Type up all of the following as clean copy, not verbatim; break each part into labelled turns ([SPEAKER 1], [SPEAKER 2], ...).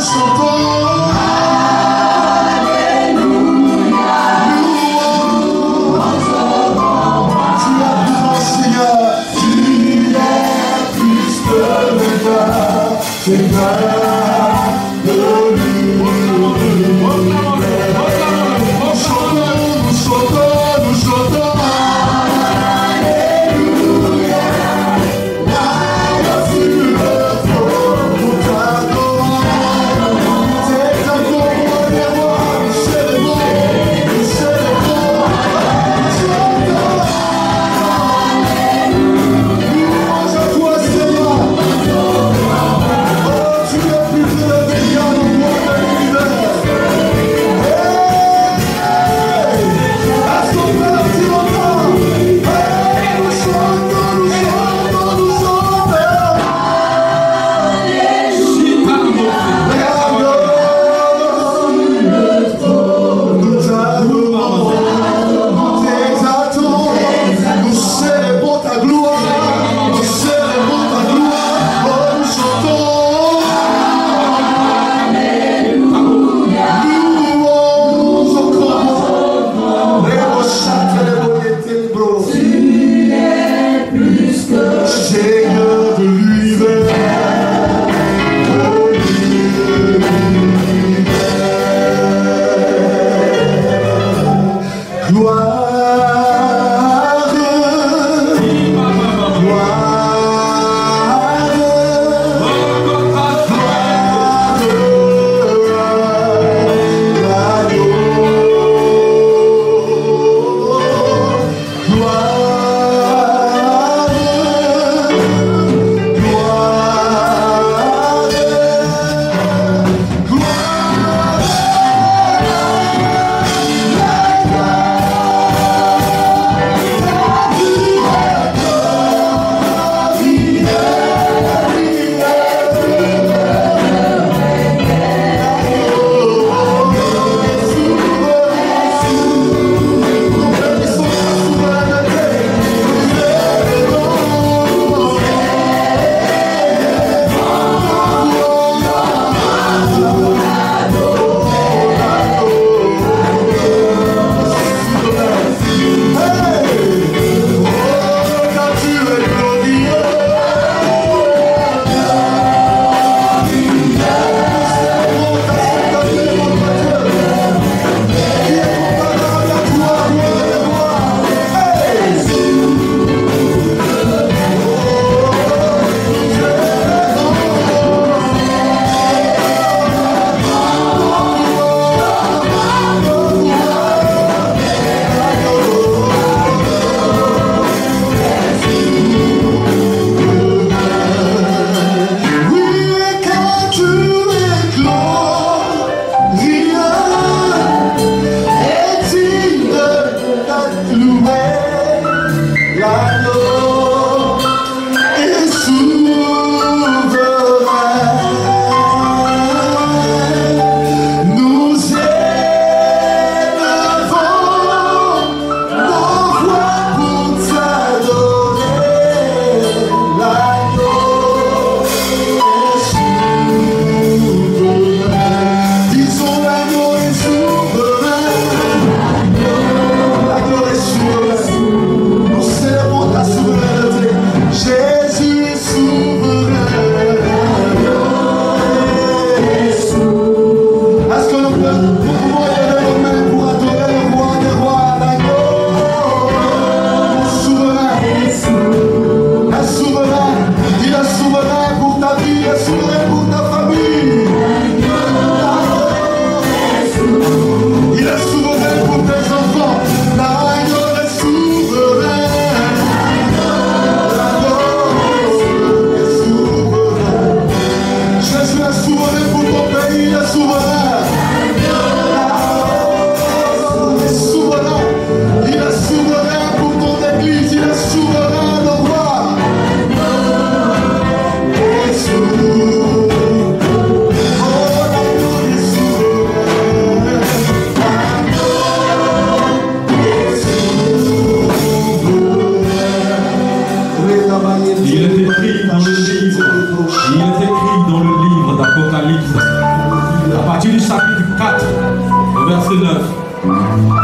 [SPEAKER 1] Tu es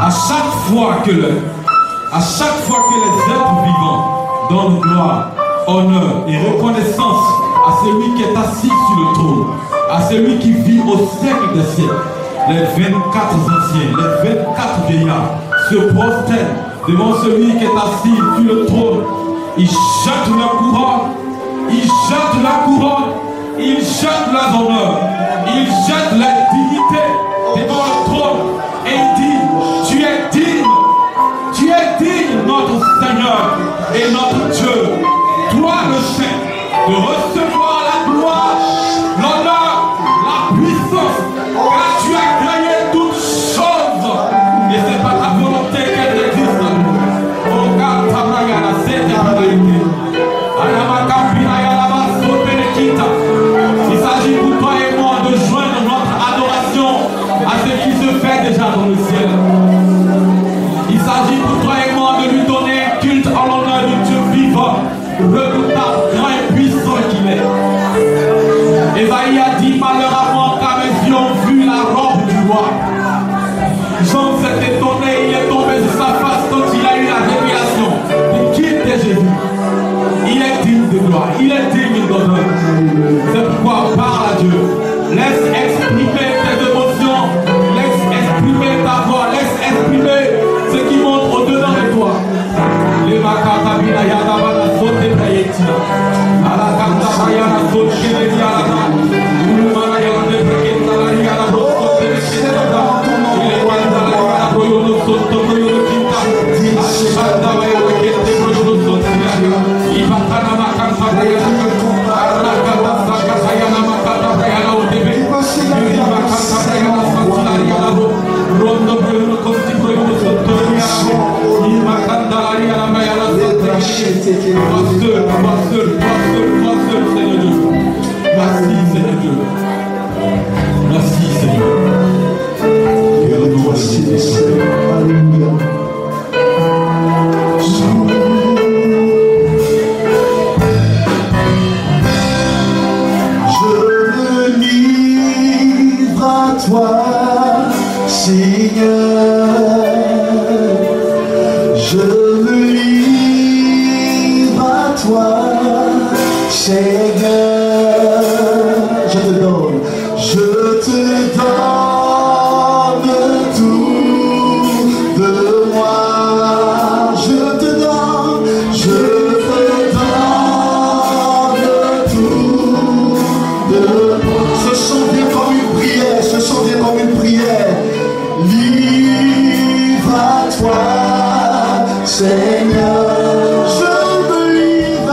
[SPEAKER 1] À chaque fois que les êtres vivants donnent gloire, honneur et reconnaissance à celui qui est assis sur le trône, à celui qui vit au siècle des siècles, les 24 anciens, les 24 vieillards se prosternent devant celui qui est assis sur le trône. Ils jettent leur couronne, ils jettent la couronne, ils jettent leurs honneurs, ils jettent la dignité devant le trône et ils disent, tu es digne, notre Seigneur et notre Dieu, toi le Saint, de recevoir la gloire, l'honneur, la puissance, car tu as créé toutes choses et c'est pas ta volonté qu'elles existent. Oh car ta bragada, c'est ta vérité. Il s'agit pour toi et moi de joindre notre adoration à ce qui se fait déjà dans le ciel. Il s'agit pour toi et moi de lui donner un culte en l'honneur du Dieu vivant, redoutable, grand et puissant qu'il est. Ésaïe a dit malheureusement car mes yeux ont vu la robe du roi. Jean s'est étonné, il est tombé sur sa face quand il a eu la révélation de qui était Jésus. Il est digne de gloire, il est digne d'honneur. C'est pourquoi parle à Dieu. Laisse exprimer tes émotions, laisse exprimer ta voix, laisse exprimer ce qui monte au-dedans de toi. Les makatabina yadabana sote prayetina. Ala kantabayana sote kebenyana. Ulumana yande preketa la yada brosote reketa. Ile kandala yada broyono soto broyono kinta. Ashanda bayana kete broyono sote. Ibatana makantabayana. Arakata sakatayana makatabayana odebe. Yuri makantabayana santilariana ro. Rondo broyono kosti broyono soto yada. Imakandalariana mayana sote. Toi seul, Seigneur Dieu. Merci, Seigneur Dieu. Merci, Seigneur.
[SPEAKER 2] Merci, Seigneur. Alléluia. Je me livre à toi, Seigneur. Je me livre à toi, Seigneur. Je te donne tout de moi. Je te donne tout de moi. Ce chant vient comme une prière, Livre à toi, Seigneur. Je me livre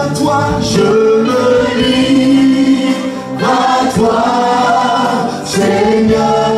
[SPEAKER 2] à toi, Seigneur.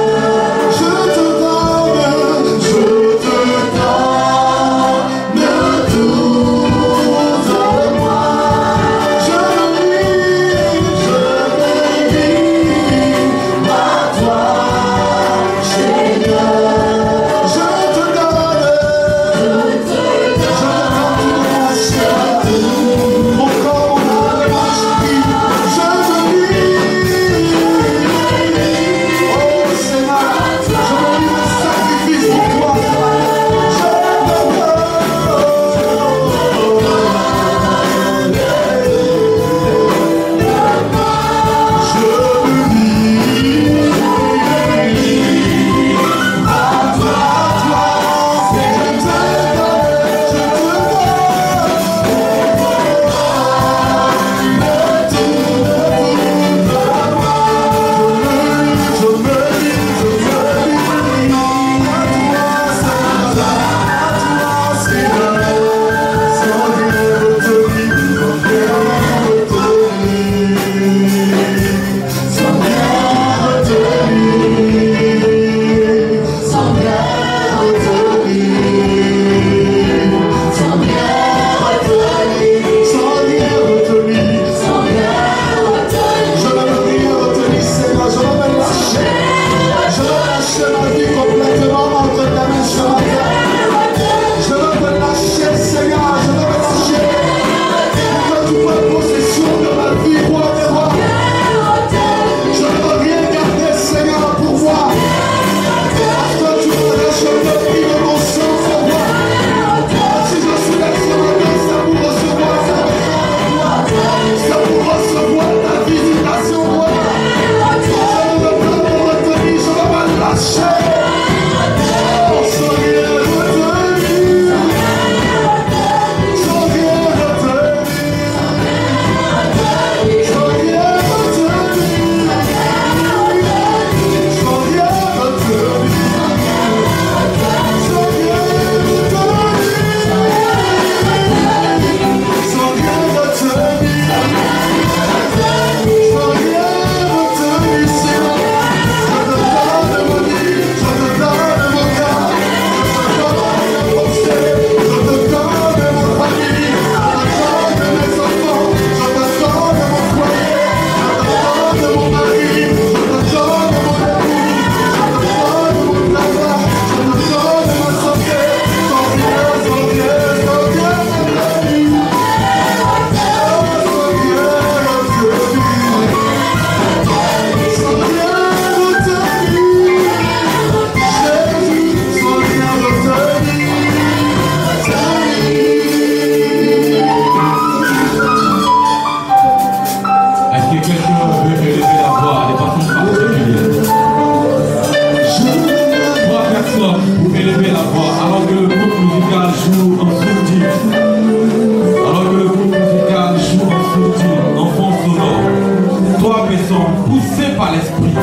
[SPEAKER 1] poussé par l'Esprit,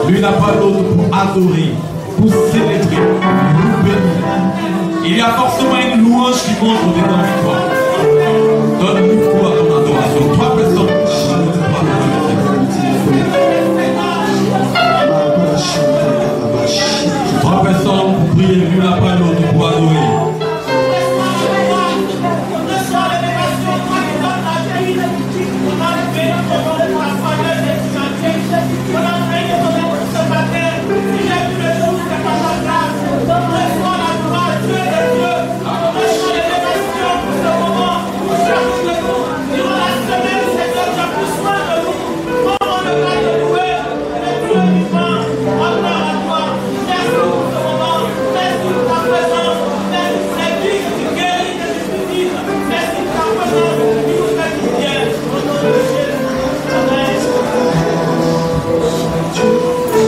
[SPEAKER 1] l'une après l'autre pour adorer, pour célébrer, pour bénir. Il y a forcément une louange qui monte au-dedans de toi. Donne-nous foi à ton adoration. Trois personnes. Trois personnes pour prier l'une après l'autre pour adorer.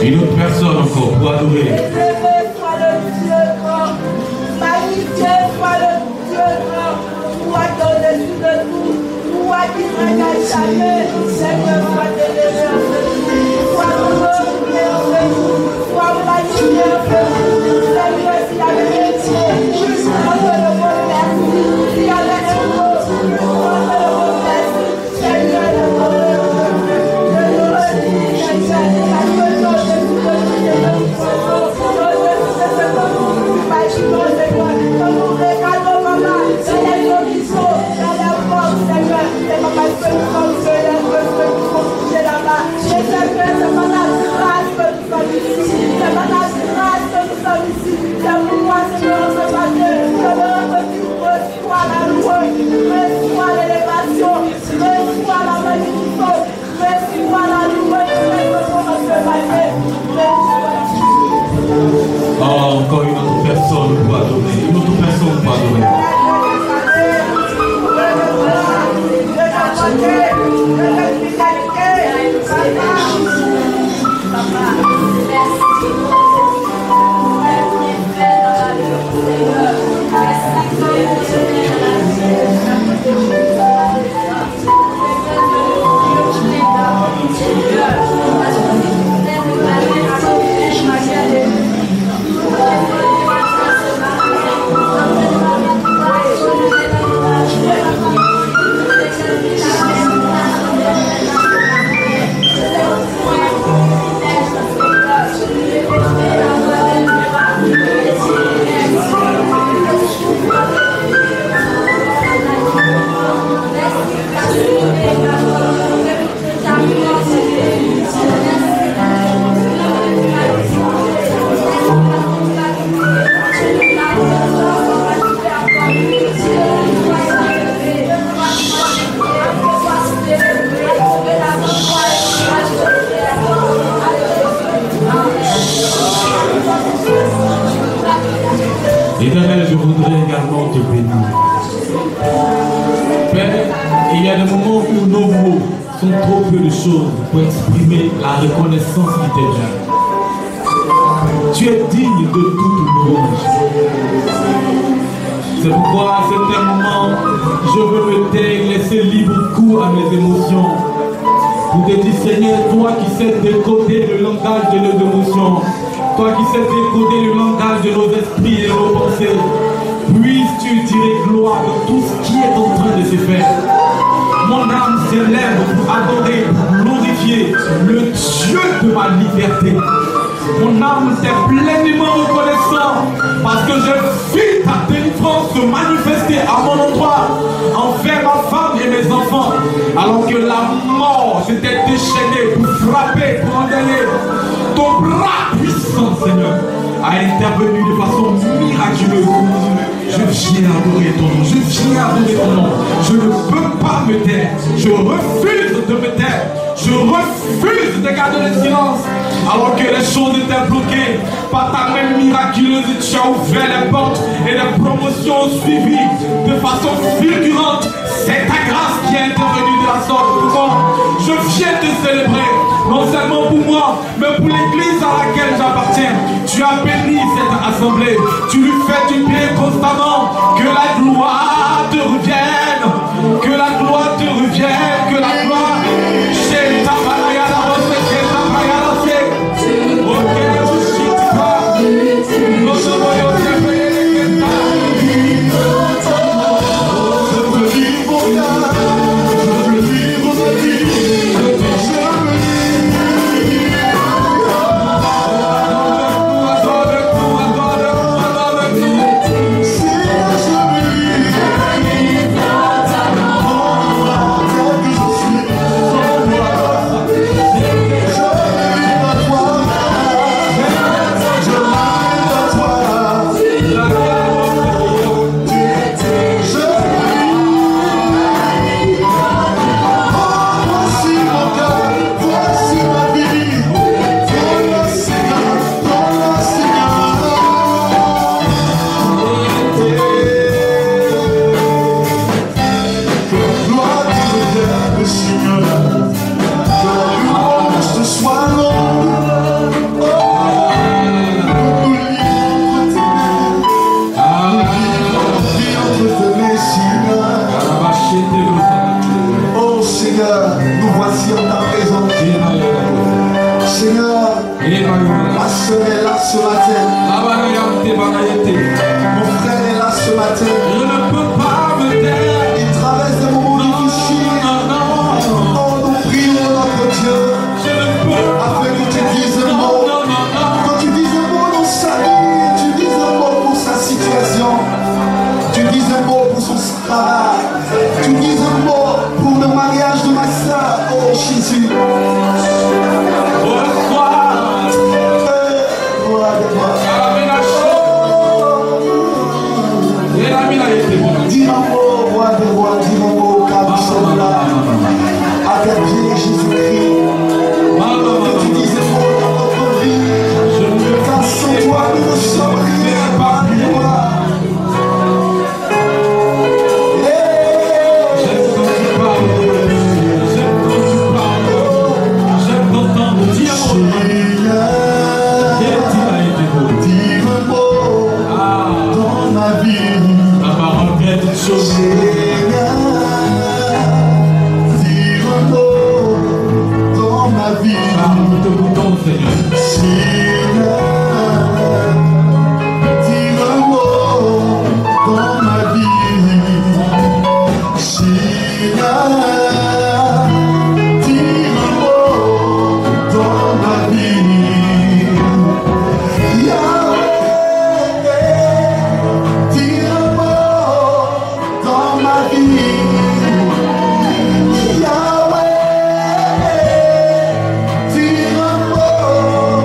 [SPEAKER 1] Une autre personne encore pour adorer.
[SPEAKER 3] Élevé soit le Dieu grand, magnifié soit le Dieu grand, toi au-dessus de tout, toi qui règnes à jamais, Seigneur, sois élevé en ce jour, sois glorifié en ce jour, sois magnifié en ce jour, Seigneur, s'il y a des métiers, rends le bon merci, s'il y a des héros, rends le bon merci, Seigneur, le bon merci, je nous redis, Seigneur, la chose de tout le
[SPEAKER 1] Oh, encore une autre personne pour adorer. Une autre personne pour adorer. Éternel, je voudrais également te bénir. Père, il y a des moments où nos mots sont trop peu de choses pour exprimer la reconnaissance qui t'est due. Tu es digne de toute louange. C'est pourquoi à certains moments, je veux me taire, laisser libre cours à mes émotions. Pour te dire, Seigneur, toi qui sais décoder le langage de nos émotions, toi qui sais décoder le langage de nos esprits et de nos pensées, puisses-tu tirer gloire de tout ce qui est en train de se faire. Mon âme s'élève pour adorer, pour glorifier le Dieu de ma liberté. Mon âme t'est pleinement reconnaissant parce que j'ai vu ta délivrance se manifester à mon endroit envers ma femme et mes enfants, alors que la mort s'était déchaînée pour frapper, pour enlever. Ton bras puissant, Seigneur, a intervenu de façon miraculeuse. Je viens adorer ton nom, je viens adorer ton nom. Je ne peux pas me taire, je refuse de me taire, je refuse de garder le silence. Alors que les choses étaient bloquées par ta main miraculeuse, tu as ouvert les portes et les promotions ont suivi de façon fulgurante. C'est ta grâce qui est intervenue de la sorte. Pourquoi je viens te célébrer, non seulement pour moi, mais pour l'église à laquelle j'appartiens. Tu as béni cette assemblée, tu lui fais du bien constamment. Que la gloire te revienne, que la gloire te revienne, que la gloire chez ta balaya la recette.
[SPEAKER 2] Seigneur, ma soeur est là ce matin. Mon frère est là ce matin.
[SPEAKER 1] Je ne peux pas me taire.
[SPEAKER 2] Il traverse des moments difficiles. Oh, nous prions notre Dieu afin que tu dises un mot. Quand tu dises un mot dans sa vie, tu dises un mot pour sa situation. Tu dises un mot pour son travail. Tu dises un mot pour le mariage de ma soeur. Oh Jésus. Dis un mot, roi des rois, dis un mot, car nous sommes là. À tes pieds, Jésus-Christ. Que tu dises un mot dans notre vie. Car sans toi, nous ne sommes rien. Parle-moi.
[SPEAKER 1] J'aime quand tu parles. J'aime t'entendre. Dis un mot.
[SPEAKER 2] Dis un mot dans ma vie.
[SPEAKER 1] Ma parole vient d'une chose.
[SPEAKER 2] Seigneur, dis un mot dans ma vie.
[SPEAKER 1] Nous te goûtons, Seigneur.
[SPEAKER 2] Seigneur, dis un mot dans ma vie. Seigneur, dis un mot dans ma vie. Yahweh, dis un mot dans ma vie. Yahweh, dis un mot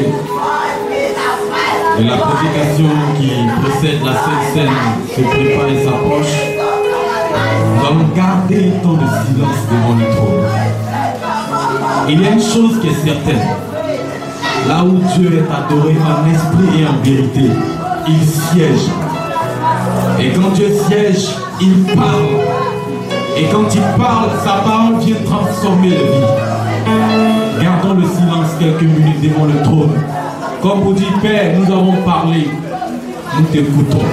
[SPEAKER 1] parler de la prédication qui précède la Sainte Seine se prépare et s'approche, nous allons garder un temps de silence devant le trône. Il y a une chose qui est certaine. Là où Dieu est adoré en esprit et en vérité, il siège. Et quand Dieu siège, il parle. Et quand il parle, sa parole vient transformer la vie. Gardons le silence quelques minutes devant le trône. Comme vous dites, Père, nous avons parlé. Nous t'écoutons.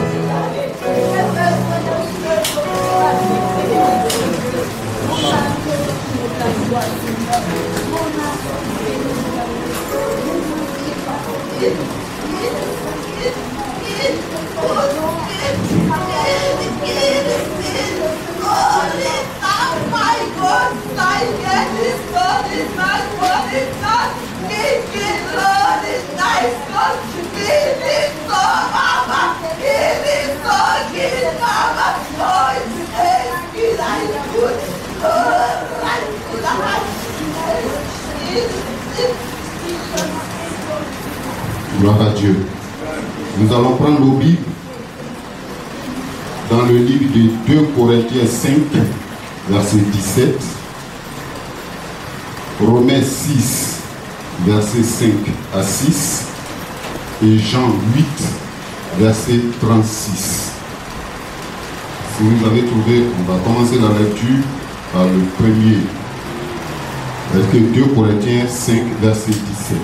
[SPEAKER 2] Gloire à Dieu. Nous allons prendre nos Bibles dans le livre de 2 Corinthiens 5, verset 17, Romains 6, verset 5 à 6, et Jean 8, verset 36. Si vous avez trouvé, on va commencer la lecture par le premier. Verset 2 Corinthiens 5, verset 17.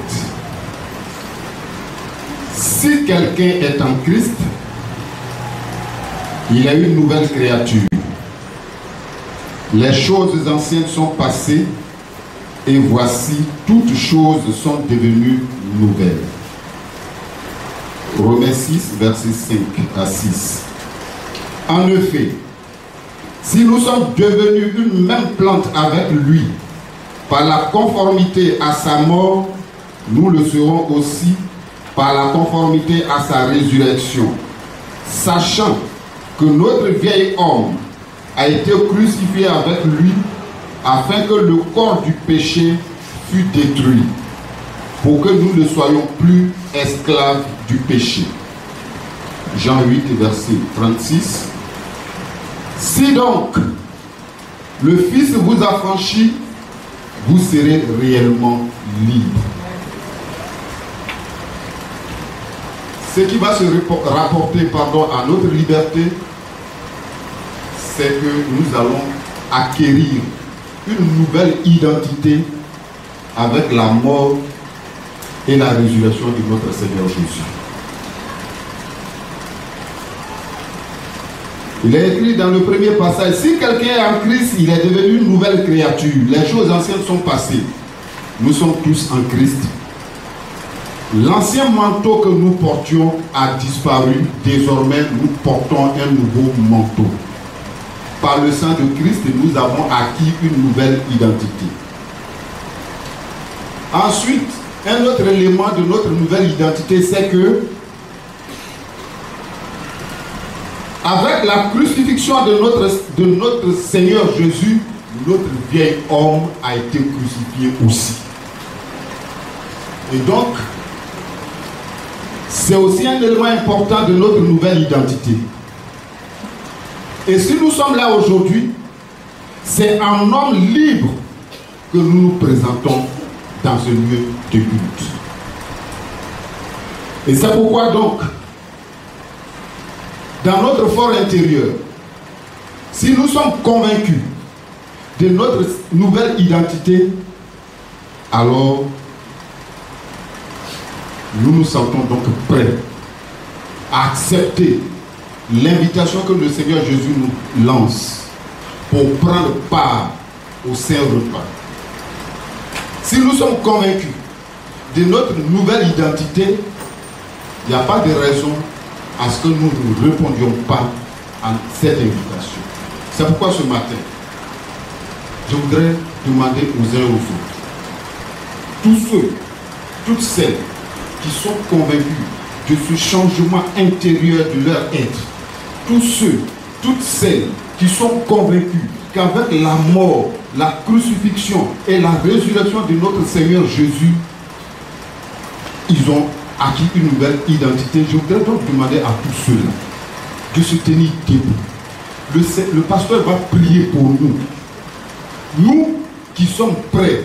[SPEAKER 2] Si quelqu'un est en Christ, il a une nouvelle créature. Les choses anciennes sont passées et voici, toutes choses sont devenues nouvelles. Romains 6, verset 5 à 6. En effet, si nous sommes devenus une même plante avec lui, par la conformité à sa mort, nous le serons aussi par la conformité à sa résurrection, sachant que notre vieil homme a été crucifié avec lui, afin que le corps du péché fût détruit, pour que nous ne soyons plus esclaves du péché. Jean 8, verset 36. Si donc le Fils vous affranchit, vous serez réellement libre. Ce qui va se rapporter à notre liberté, c'est que nous allons acquérir une nouvelle identité avec la mort et la résurrection de notre Seigneur Jésus. Il est écrit dans le premier passage, si quelqu'un est en Christ, il est devenu une nouvelle créature. Les choses anciennes sont passées. Nous sommes tous en Christ. L'ancien manteau que nous portions a disparu. Désormais, nous portons un nouveau manteau. Par le sang de Christ, nous avons acquis une nouvelle identité. Ensuite, un autre élément de notre nouvelle identité, c'est que avec la crucifixion de notre Seigneur Jésus, notre vieil homme a été crucifié aussi. Et donc, c'est aussi un élément important de notre nouvelle identité. Et si nous sommes là aujourd'hui, c'est en homme libre que nous nous présentons dans ce lieu de culte. Et c'est pourquoi donc, dans notre fort intérieur, si nous sommes convaincus de notre nouvelle identité, alors nous nous sentons donc prêts à accepter l'invitation que le Seigneur Jésus nous lance pour prendre part au Saint-Repas. Si nous sommes convaincus de notre nouvelle identité, il n'y a pas de raison à ce que nous ne répondions pas à cette invitation. C'est pourquoi ce matin, je voudrais demander aux uns et aux autres, tous ceux, toutes celles qui sont convaincus de ce changement intérieur de leur être, tous ceux, toutes celles qui sont convaincus qu'avec la mort, la crucifixion et la résurrection de notre Seigneur Jésus, ils ont acquis une nouvelle identité. Je voudrais donc demander à tous ceux-là de se tenir debout. Le pasteur va prier pour nous. Nous qui sommes prêts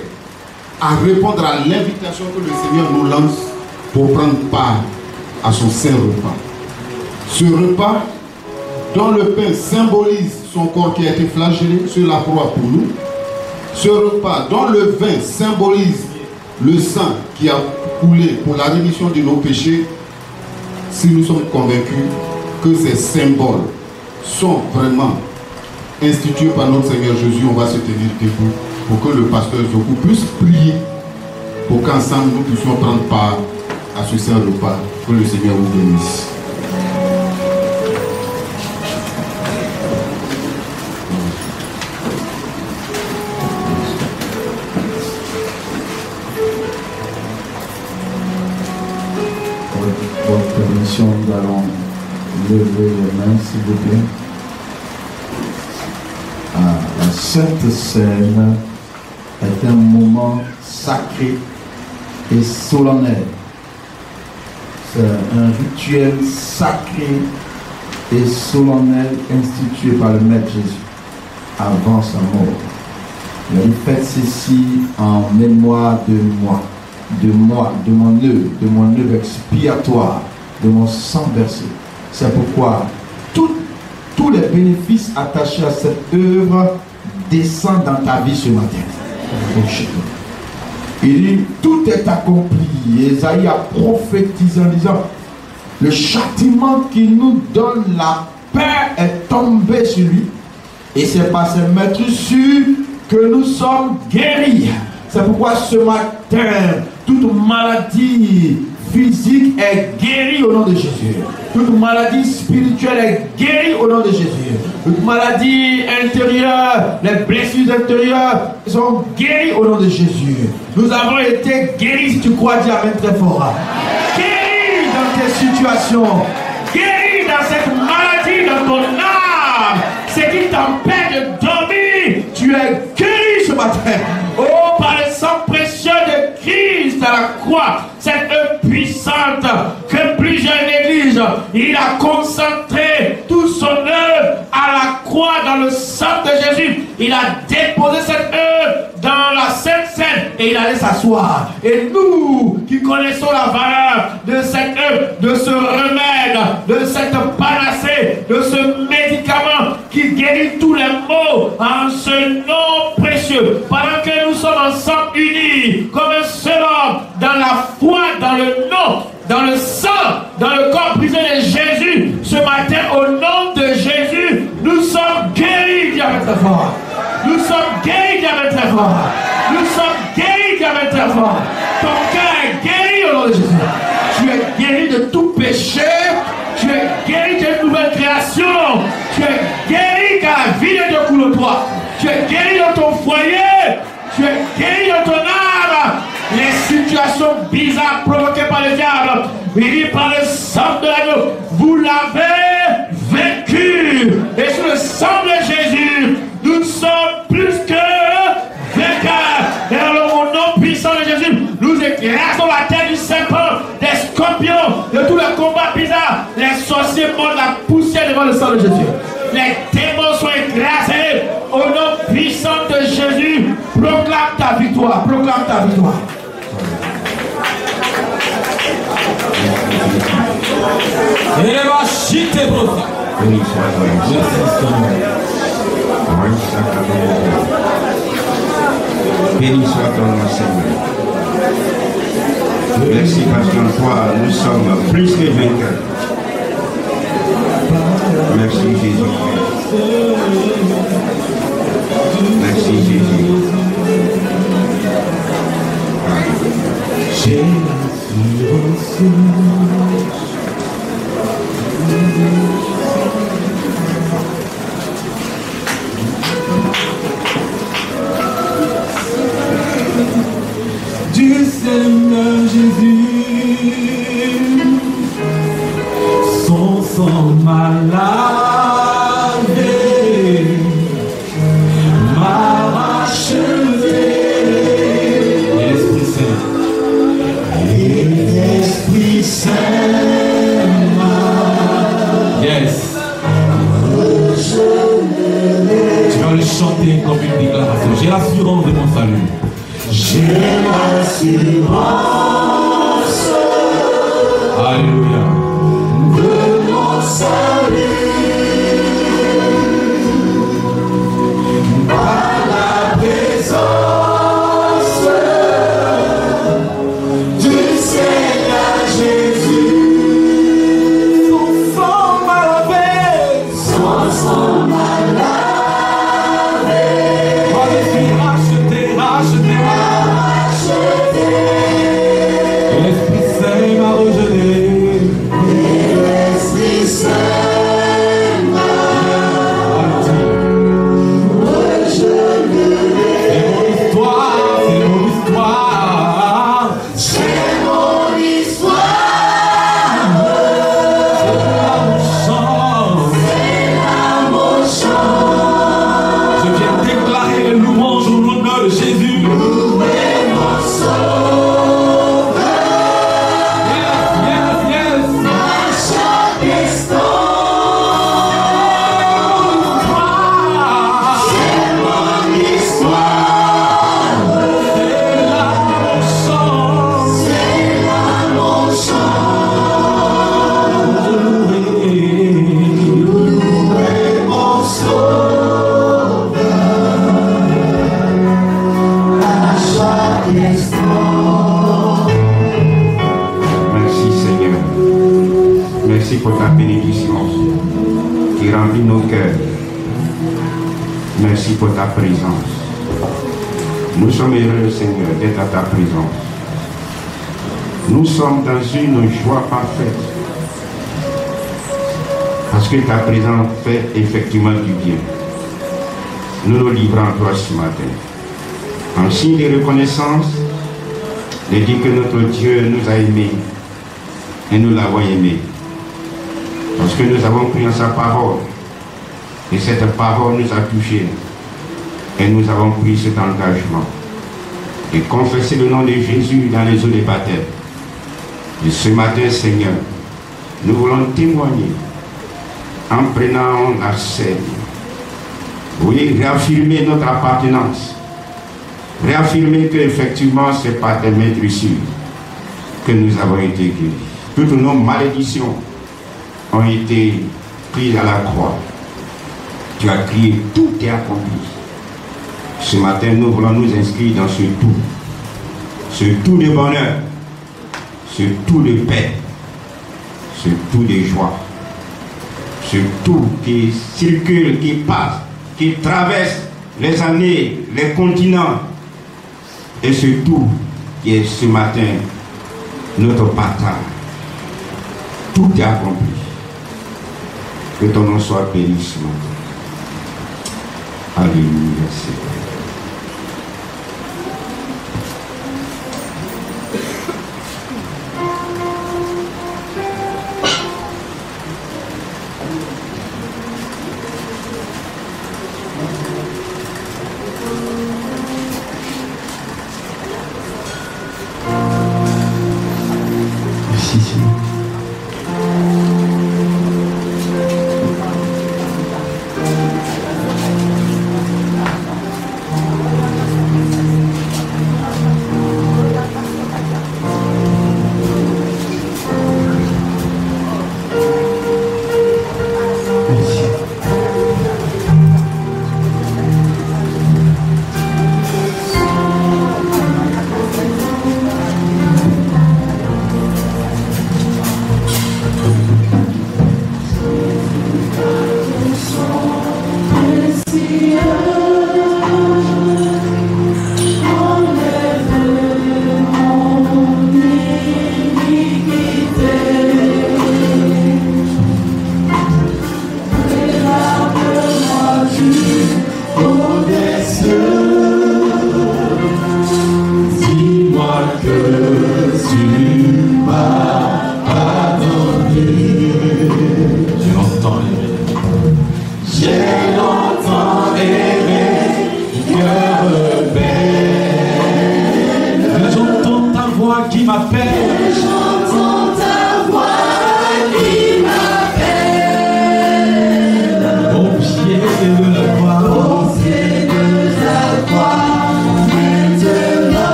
[SPEAKER 2] à répondre à l'invitation que le Seigneur nous lance pour prendre part à son saint repas. Ce repas dont le pain symbolise son corps qui a été flagellé sur la croix pour nous. Ce repas dont le vin symbolise le sang qui a coulé pour la rémission de nos péchés. Si nous sommes convaincus que ces symboles sont vraiment institués par notre Seigneur Jésus, on va se tenir debout pour que le pasteur Zoku puisse prier pour qu'ensemble nous puissions prendre part à ce saint repas. Que le Seigneur vous bénisse.
[SPEAKER 4] Votre permission, nous allons lever les mains, s'il vous plaît. La Sainte Seine est un moment sacré et solennel. C'est un rituel sacré et solennel institué par le Maître Jésus avant sa mort. Il a dit, faites ceci en mémoire de moi, de mon œuvre expiatoire, de mon sang versé. C'est pourquoi tous les bénéfices attachés à cette œuvre descendent dans ta vie ce matin. Il dit, tout est accompli. Ésaïe a prophétisé en disant, le châtiment qui nous donne la paix est tombé sur lui. Et c'est par ses maîtresses que nous sommes guéris. C'est pourquoi ce matin, toute maladie physique est guérie au nom de Jésus. Toute maladie spirituelle est guérie au nom de Jésus. Toute maladie intérieure, les blessures intérieures sont guéries au nom de Jésus. Nous avons été guéris, si tu crois, dis amen très fort. Guéris dans tes situations. Guéris dans cette maladie dans ton âme. C'est qui t'empêche de dormir. Tu es guéri ce matin. Oh, par le sang précieux de Christ à la croix, cette œuvre puissante que plusieurs églises, il a concentré toute son œuvre à la croix dans le sang de Jésus. Il a déposé cette œuvre dans la Sainte Seine et il allait s'asseoir. Et nous qui connaissons la valeur de cette œuvre, de ce remède, de cette panacée, de ce médicament qui guérit tous les maux en ce nom précieux, pendant que nous sommes ensemble unis comme un seul homme dans la foi, dans le nom, dans le sang, dans le corps brisé de Jésus, ce matin au nom de Jésus, nous sommes guéris, diamètre fort. Nous sommes guéris, diamètre fort. Nous sommes guéris, diamètre fort. Ton cœur est guéri au nom de Jésus. Tu es guéri de tout péché. Tu es guéri d'une nouvelle création. Tu es guéri car la vie de Dieu coule en toi. Tu es guéri dans ton foyer. Tu es guéri dans ton âme. Les situations bizarres provoquées par le diable, il dit par le sang de l'agneau, vous l'avez vaincu. Et sur le sang de Jésus, nous sommes plus que vainqueurs. Et alors au nom puissant de Jésus, nous écrasons la tête du serpent, des scorpions, de tous les combats bizarres. Les sorciers mordent la poussière devant le sang de Jésus. Les démons sont écrasés. Au nom puissant de Jésus, proclame ta victoire. Proclame ta victoire.
[SPEAKER 5] Béni soit ton nom, Seigneur. Merci parce qu'en toi, nous sommes plus que vainqueurs. Merci Jésus. Merci Jésus. J'ai l'assurance.
[SPEAKER 1] Du Seigneur Jésus, va le chanter comme une déclaration. J'ai l'assurance de mon salut. J'ai l'assurance. Alléluia. De mon salut. Par la présence du Seigneur Jésus. Son sang m'a lavé. Son sang m'a lavé. Moi je suis racheté, racheté, racheté. Et l'Esprit Saint m'a rejeté. L'Esprit Saint m'a rejeté. C'est mon histoire, c'est mon histoire. C'est mon histoire. C'est là mon chant. Je viens déclarer les louanges au l'honneur de Jésus. Louer mon sauveur. Yes, yes, yes. À chaque instant. C'est mon histoire. C'est là mon chant. C'est là mon chant. Louer mon sauveur. À chaque instant.
[SPEAKER 5] Merci Seigneur. Merci pour ta bénédiction qui remplit nos cœurs. Merci pour ta présence. Nous sommes heureux Seigneur d'être à ta présence. Nous sommes dans une joie parfaite. Parce que ta présence fait effectivement du bien. Nous nous livrons à toi ce matin. En signe de reconnaissance, de dire que notre Dieu nous a aimés et nous l'avons aimé. Parce que nous avons cru en sa parole. Et cette parole nous a touchés. Et nous avons pris cet engagement. Et confesser le nom de Jésus dans les eaux des baptêmes. Et ce matin, Seigneur, nous voulons témoigner en prenant la scène. Oui, réaffirmer notre appartenance. Réaffirmer qu'effectivement, c'est par tes maîtresses que nous avons été guéris. Toutes nos malédictions ont été prises à la croix. Tu as crié, tout est accompli. Ce matin, nous voulons nous inscrire dans ce tout de bonheur, ce tout de paix, ce tout de joie, ce tout qui circule, qui passe, qui traverse les années, les continents, et ce tout qui est ce matin notre partage. Tout est accompli. Que ton nom soit béni ce matin. Alléluia, Seigneur.
[SPEAKER 4] Merci Seigneur.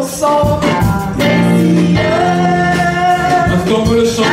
[SPEAKER 3] son précieux.
[SPEAKER 1] Est-ce qu'on peut le chanter?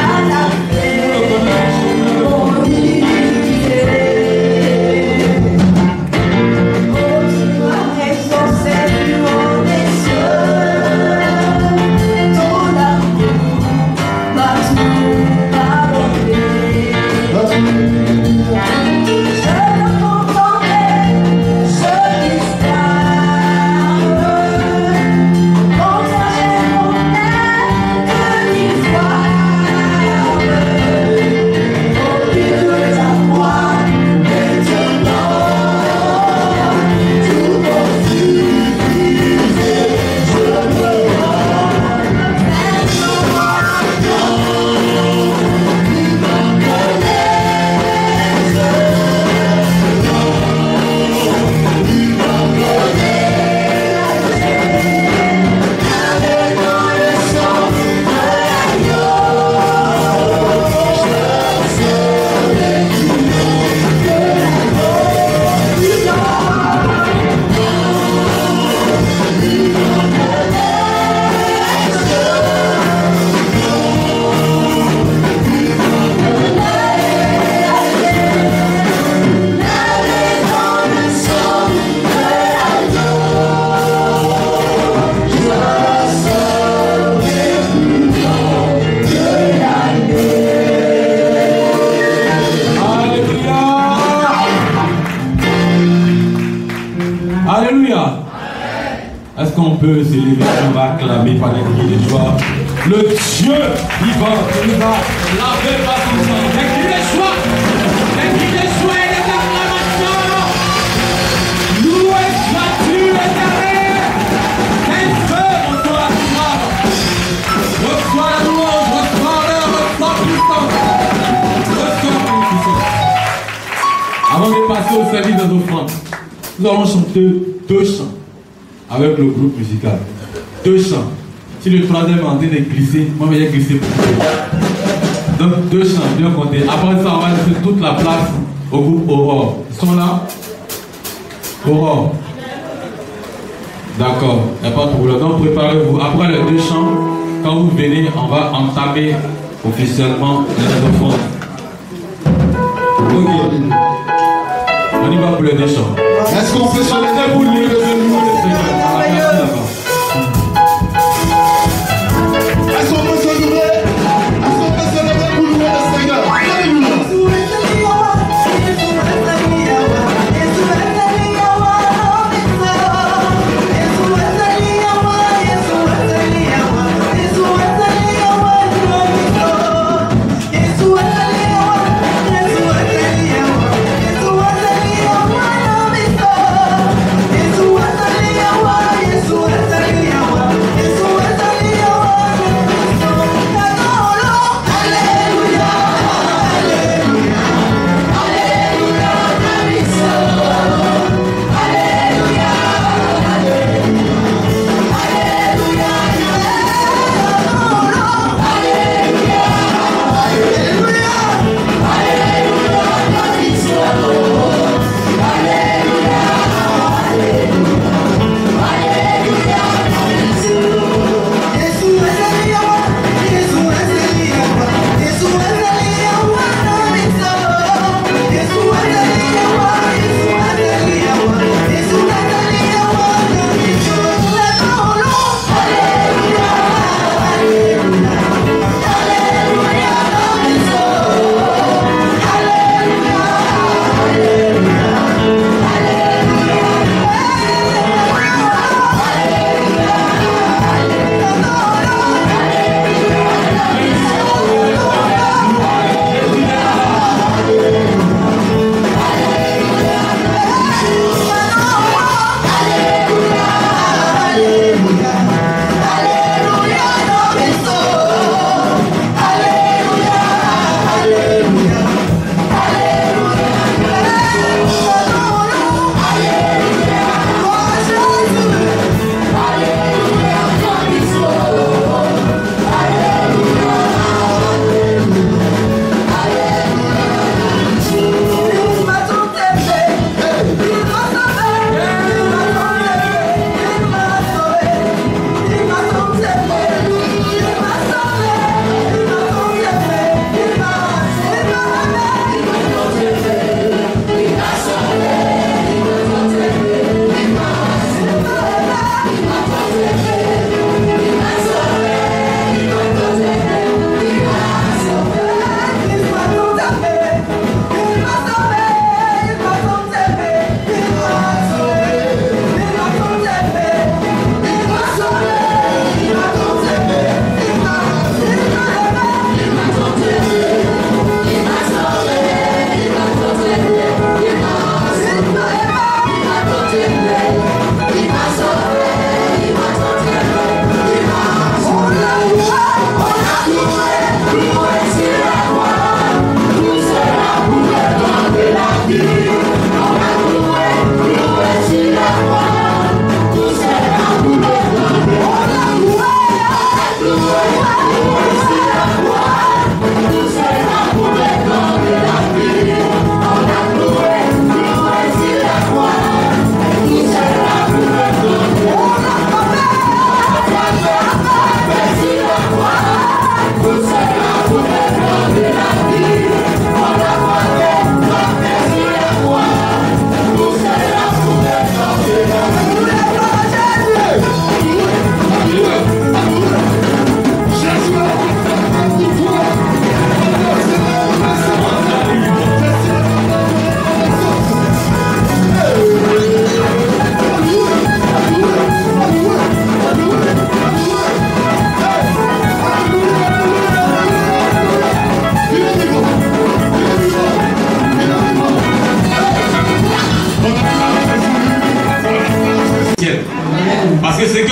[SPEAKER 1] Alléluia. Est-ce qu'on peut s'élever, on va acclamer par les cris de joie le Dieu vivant qui nous a lavé par son sang. Les cris de joie, les cris de joie et les acclamations. Loué sois-tu l'Éternel. Un feu reçoit la gloire, reçoit la louange, reçoit l'heure, reçoit puissance. Avant de passer au service des offrandes, nous allons chanter 2 chants avec le groupe musical. 2 chants. Si le troisième est en train de glisser, moi je vais glisser pour vous. Donc 2 chants, bien compter. Après ça, on va laisser toute la place au groupe Aurore. Ils sont là? Aurore. D'accord, il n'y a pas de problème. Donc préparez-vous. Après les 2 chants, quand vous venez, on va entamer officiellement les offrandes. Ok. On y va pour les 2 chants.
[SPEAKER 2] Est-ce qu'on peut se lever
[SPEAKER 1] pour lui le Seigneur?
[SPEAKER 2] Est-ce qu'on peut se lever? Est-ce qu'on peut se lever pour louer le Seigneur? Alléluia.
[SPEAKER 3] It's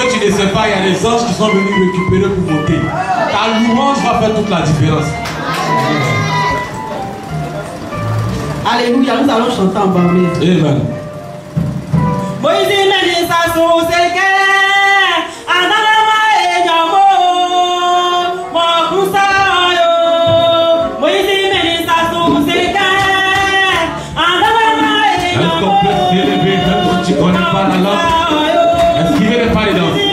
[SPEAKER 1] que tu ne sais pas, il y a des anges qui sont venus récupérer pour monter. Ta louange va faire toute la différence.
[SPEAKER 6] Alléluia, nous allons chanter en bambé.
[SPEAKER 1] Amen.
[SPEAKER 6] Moïse mène sa source et Ananama et Yamo, mon Koussayo. Moïse mène sa source et Ananama et Yamo.
[SPEAKER 1] Est-ce qu'on peut s'élever même si tu ne connais pas la langue? Est-ce qu'il veut pas les danses?
[SPEAKER 6] Moïse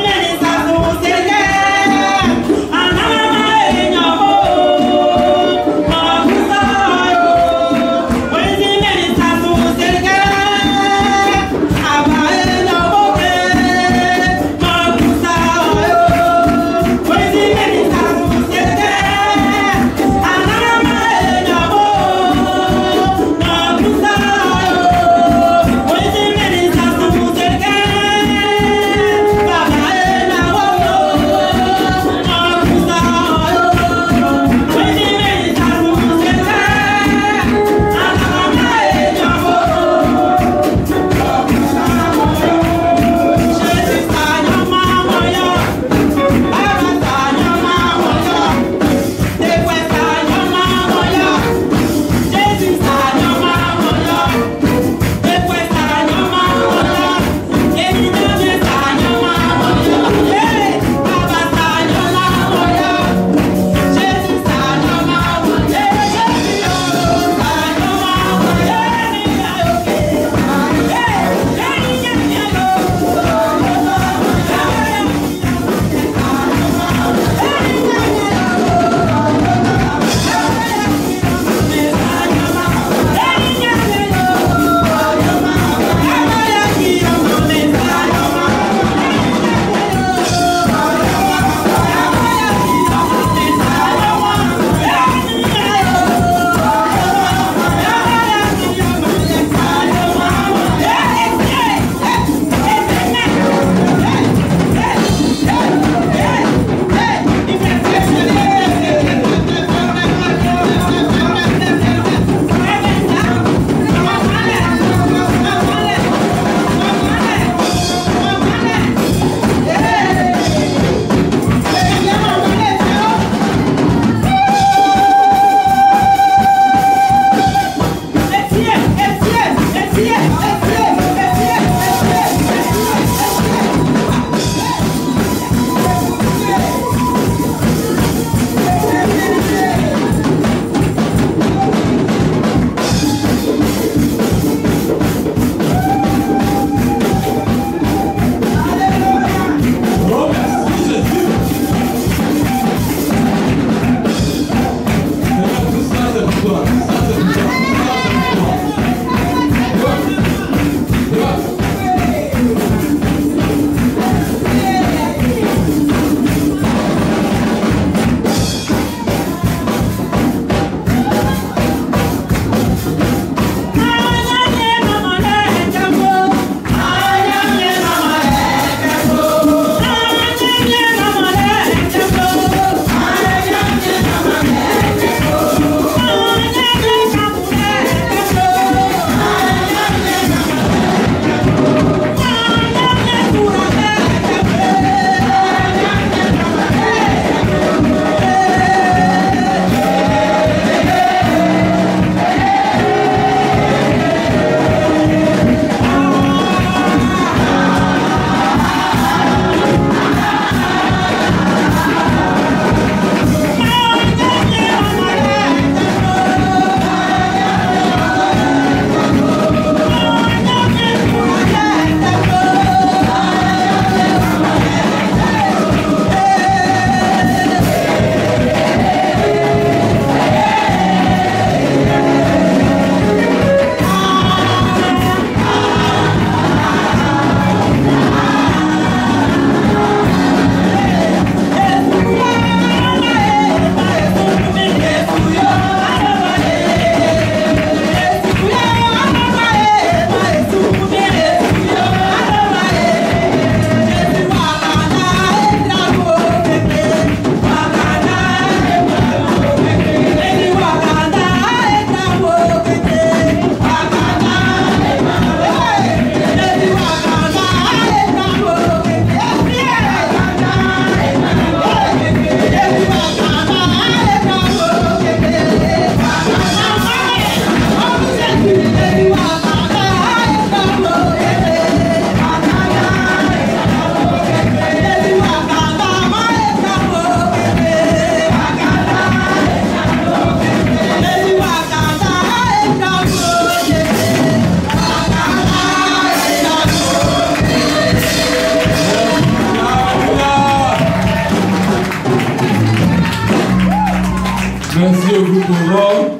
[SPEAKER 1] vous pourrons.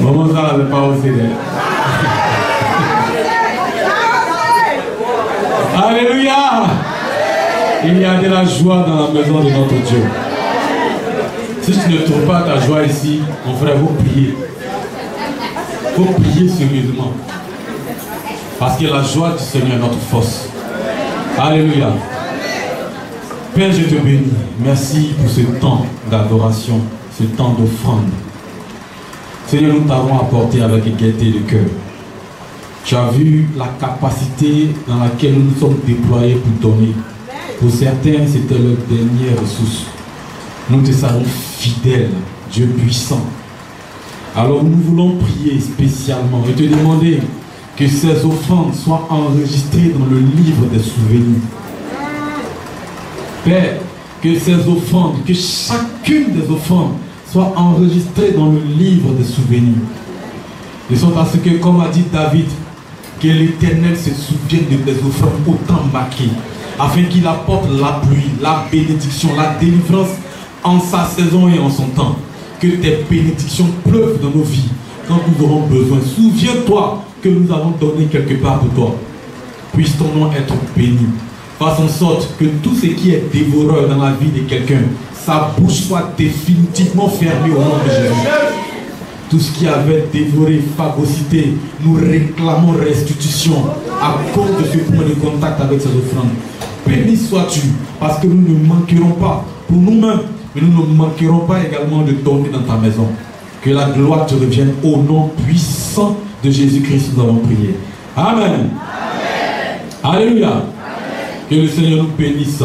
[SPEAKER 1] Maman, ça n'avait pas osé. Alléluia. Il y a de la joie dans la maison de notre Dieu. Si tu ne trouves pas ta joie ici, mon frère, vous priez. Il faut prier sérieusement. Parce que la joie du Seigneur est notre force. Alléluia. Père, je te bénis. Merci pour ce temps d'adoration, ce temps d'offrande. Seigneur, nous t'avons apporté avec gaieté de cœur. Tu as vu la capacité dans laquelle nous nous sommes déployés pour donner. Pour certains, c'était leur dernière ressource. Nous te savons fidèles, Dieu puissant. Alors nous voulons prier spécialement et te demander que ces offrandes soient enregistrées dans le livre des souvenirs. Père, que ces offrandes, que chacune des offrandes soit enregistrée dans le livre des souvenirs. De sorte à ce que, comme a dit David, que l'Éternel se souvienne de tes offrandes autant marquées, afin qu'il apporte la pluie, la bénédiction, la délivrance en sa saison et en son temps. Que tes bénédictions pleuvent dans nos vies quand nous aurons besoin. Souviens-toi que nous avons donné quelque part pour toi. Puisse ton nom être béni. Fasse en sorte que tout ce qui est dévoreur dans la vie de quelqu'un, sa bouche soit définitivement fermée au nom de Jésus. Tout ce qui avait dévoré, phagocyté, nous réclamons restitution à cause de ce point de contact avec ces offrandes. Béni sois-tu, parce que nous ne manquerons pas pour nous-mêmes, mais nous ne manquerons pas également de donner dans ta maison. Que la gloire te revienne au nom puissant de Jésus-Christ, nous avons prié. Amen. Amen. Alléluia. Amen. Que le Seigneur nous bénisse.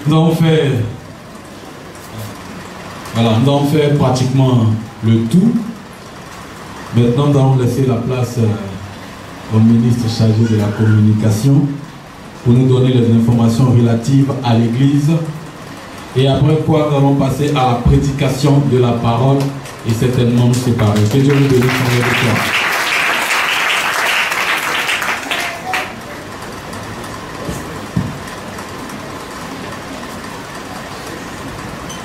[SPEAKER 1] Nous avons fait, voilà, nous avons fait pratiquement le tout. Maintenant, nous allons laisser la place au ministre chargé de la communication pour nous donner les informations relatives à l'Église. Et après quoi, nous allons passer à la prédication de la parole et certainement nous séparer. Que Dieu nous bénisse en victoire.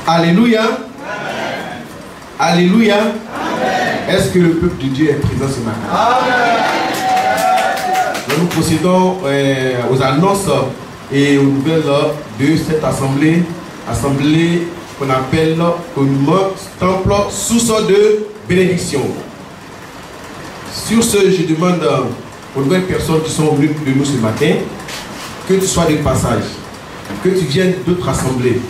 [SPEAKER 2] Alléluia. Amen. Alléluia. Est-ce que le peuple de Dieu est présent ce matin? Amen. Nous procédons aux annonces et aux nouvelles de cette assemblée qu'on appelle communément temple source de bénédiction. Sur ce, je demande aux nouvelles personnes qui sont venues de nous ce matin que tu sois de passage, que tu viennes d'autres assemblées,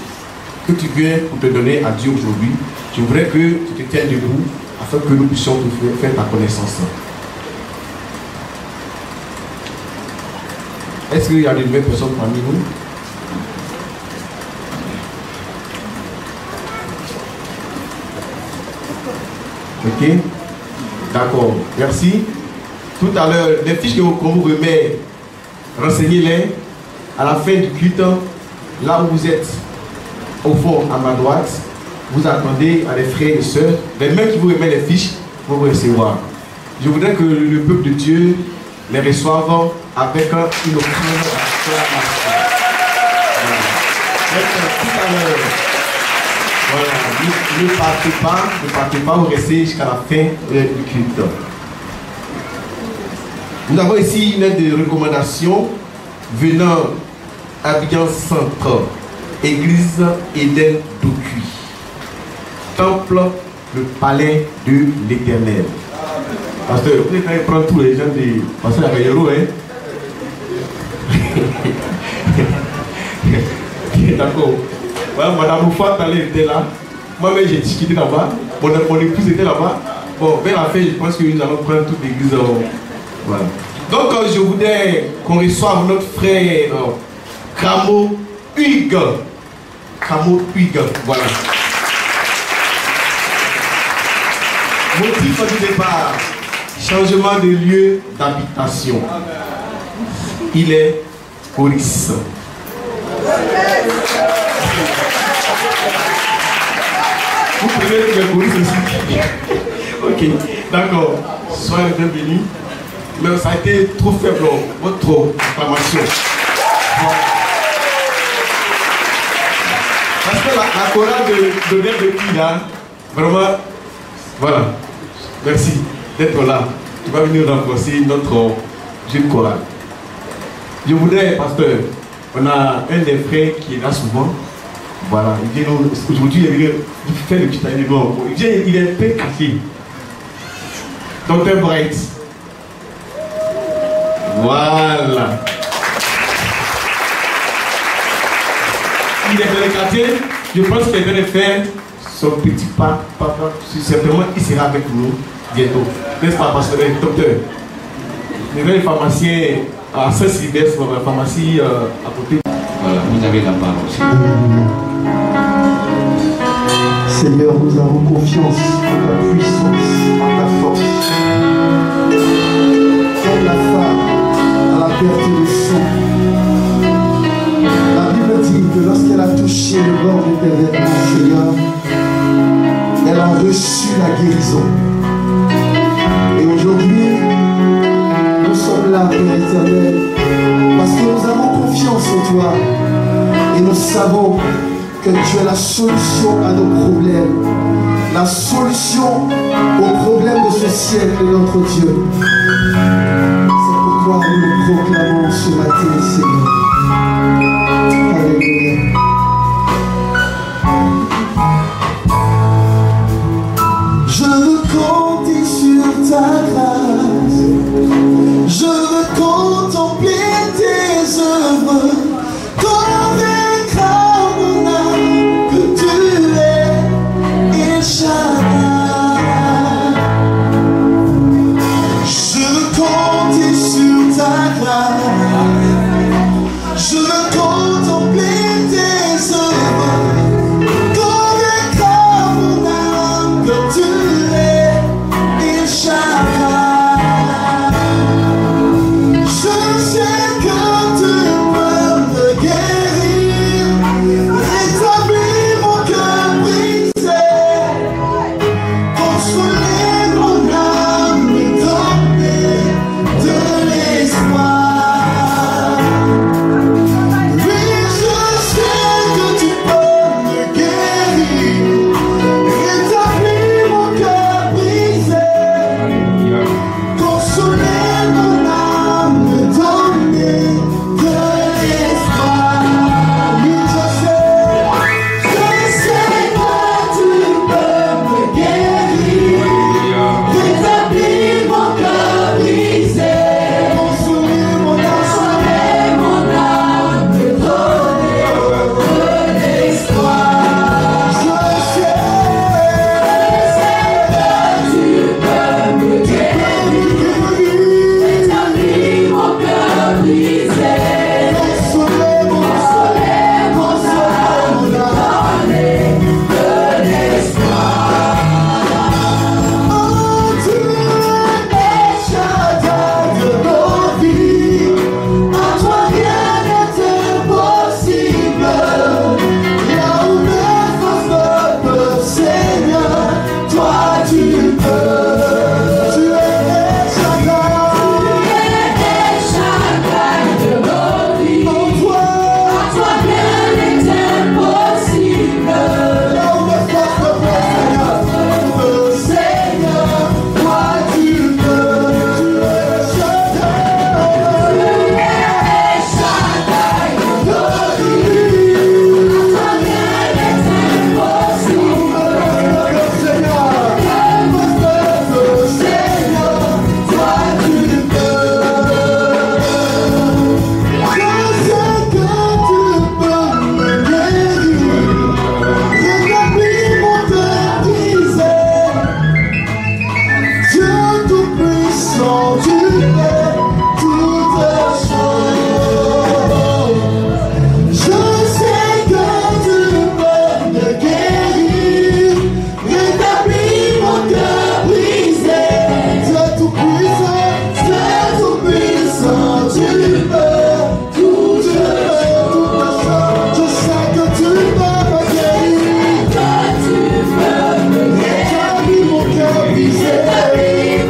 [SPEAKER 2] que tu viens pour te donner à Dieu aujourd'hui. Je voudrais que tu te tiennes debout afin que nous puissions te faire ta connaissance. Est-ce qu'il y a de nouvelles personnes parmi nous? Ok, d'accord, merci. Tout à l'heure, les fiches qu'on vous remet, renseignez-les. À la fin du culte, là où vous êtes, au fond, à ma droite, vous attendez à les frères et sœurs, les mêmes qui vous remettent les fiches, pour vous recevoir. Je voudrais que le peuple de Dieu les reçoive avec une offrande acclamation. Tout à l'heure, voilà, ne partez pas, vous restez jusqu'à la fin du culte. Nous avons ici une lettre de recommandation venant d'Abidjan Centre, Église Éden d'Ocuy, Temple, le palais de l'Éternel. Pasteur, vous pouvez quand même prendre tous les gens de Pasteur Agayero, hein? D'accord. Voilà, Madame Oufat était là. Moi-même, j'ai discuté là-bas. Mon épouse était là-bas. Bon, vers la fin, je pense que nous allons prendre toute l'église. Voilà. Donc, je voudrais qu'on reçoive notre frère Cramo Hugues. Cramo Hugues, voilà. Motif du départ, changement de lieu d'habitation. Il est Coris. Vous prenez le Coris aussi. Ok, d'accord. Soyez bienvenus.
[SPEAKER 7] Mais ça a été trop faible, votre acclamation. Parce que la chorale de l'air de qui là, vraiment, voilà. Merci d'être là. Tu vas venir renforcer notre jeune chorale. Je voudrais, pasteur, on a un des frères qui est là souvent. Voilà, il vient aujourd'hui, il vient faire le petit alignement. Il est un peu cassé. Dr. Bright. Voilà. Il est dans le quartier. Je pense qu'il vient de faire son petit pas. Simplement, il sera avec nous bientôt. N'est-ce pas, pasteur, docteur? Il y a un pharmacien à Saint-Sylvestre, la pharmacie à côté.
[SPEAKER 5] Voilà, vous avez la parole.
[SPEAKER 2] Seigneur, nous avons confiance en ta puissance, en ta force. Comme la femme à la perte de sang. La Bible dit que lorsqu'elle a touché le bord de tes vêtements, Seigneur, elle a reçu la guérison. Et aujourd'hui, nous sommes là, Père éternel, parce que nous avons confiance en toi. Et nous savons que tu es la solution à nos problèmes, la solution aux problèmes de ce siècle, notre Dieu. C'est pourquoi nous le proclamons ce matin, Seigneur. Alléluia. Je veux compter sur ta grâce, je veux contempler tes œuvres.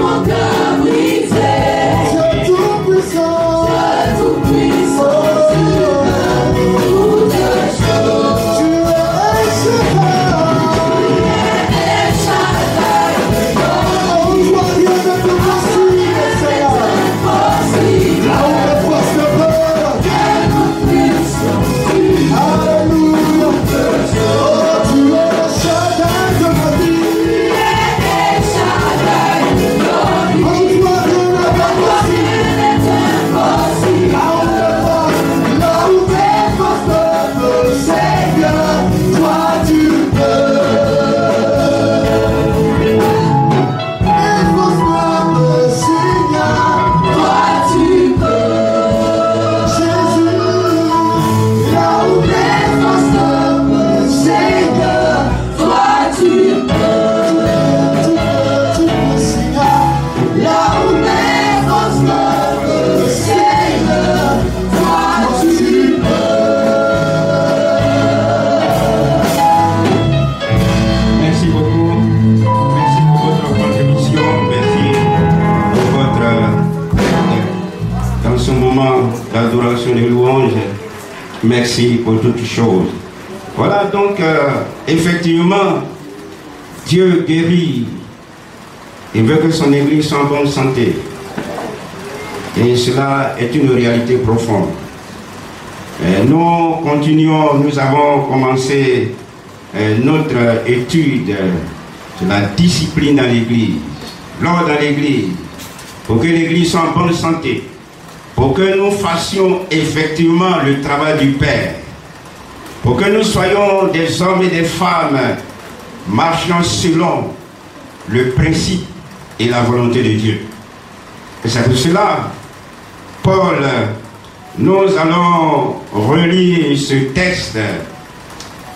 [SPEAKER 3] Mon cœur brisé.
[SPEAKER 5] cantions de louange. Merci pour toutes choses. Voilà donc, effectivement, Dieu guérit. Il veut que son Église soit en bonne santé. Et cela est une réalité profonde. Et nous continuons, nous avons commencé notre étude sur la discipline dans l'Église, l'ordre dans l'Église, pour que l'Église soit en bonne santé, pour que nous fassions effectivement le travail du Père, pour que nous soyons des hommes et des femmes marchant selon le principe et la volonté de Dieu. Et c'est pour cela, Paul, nous allons relire ce texte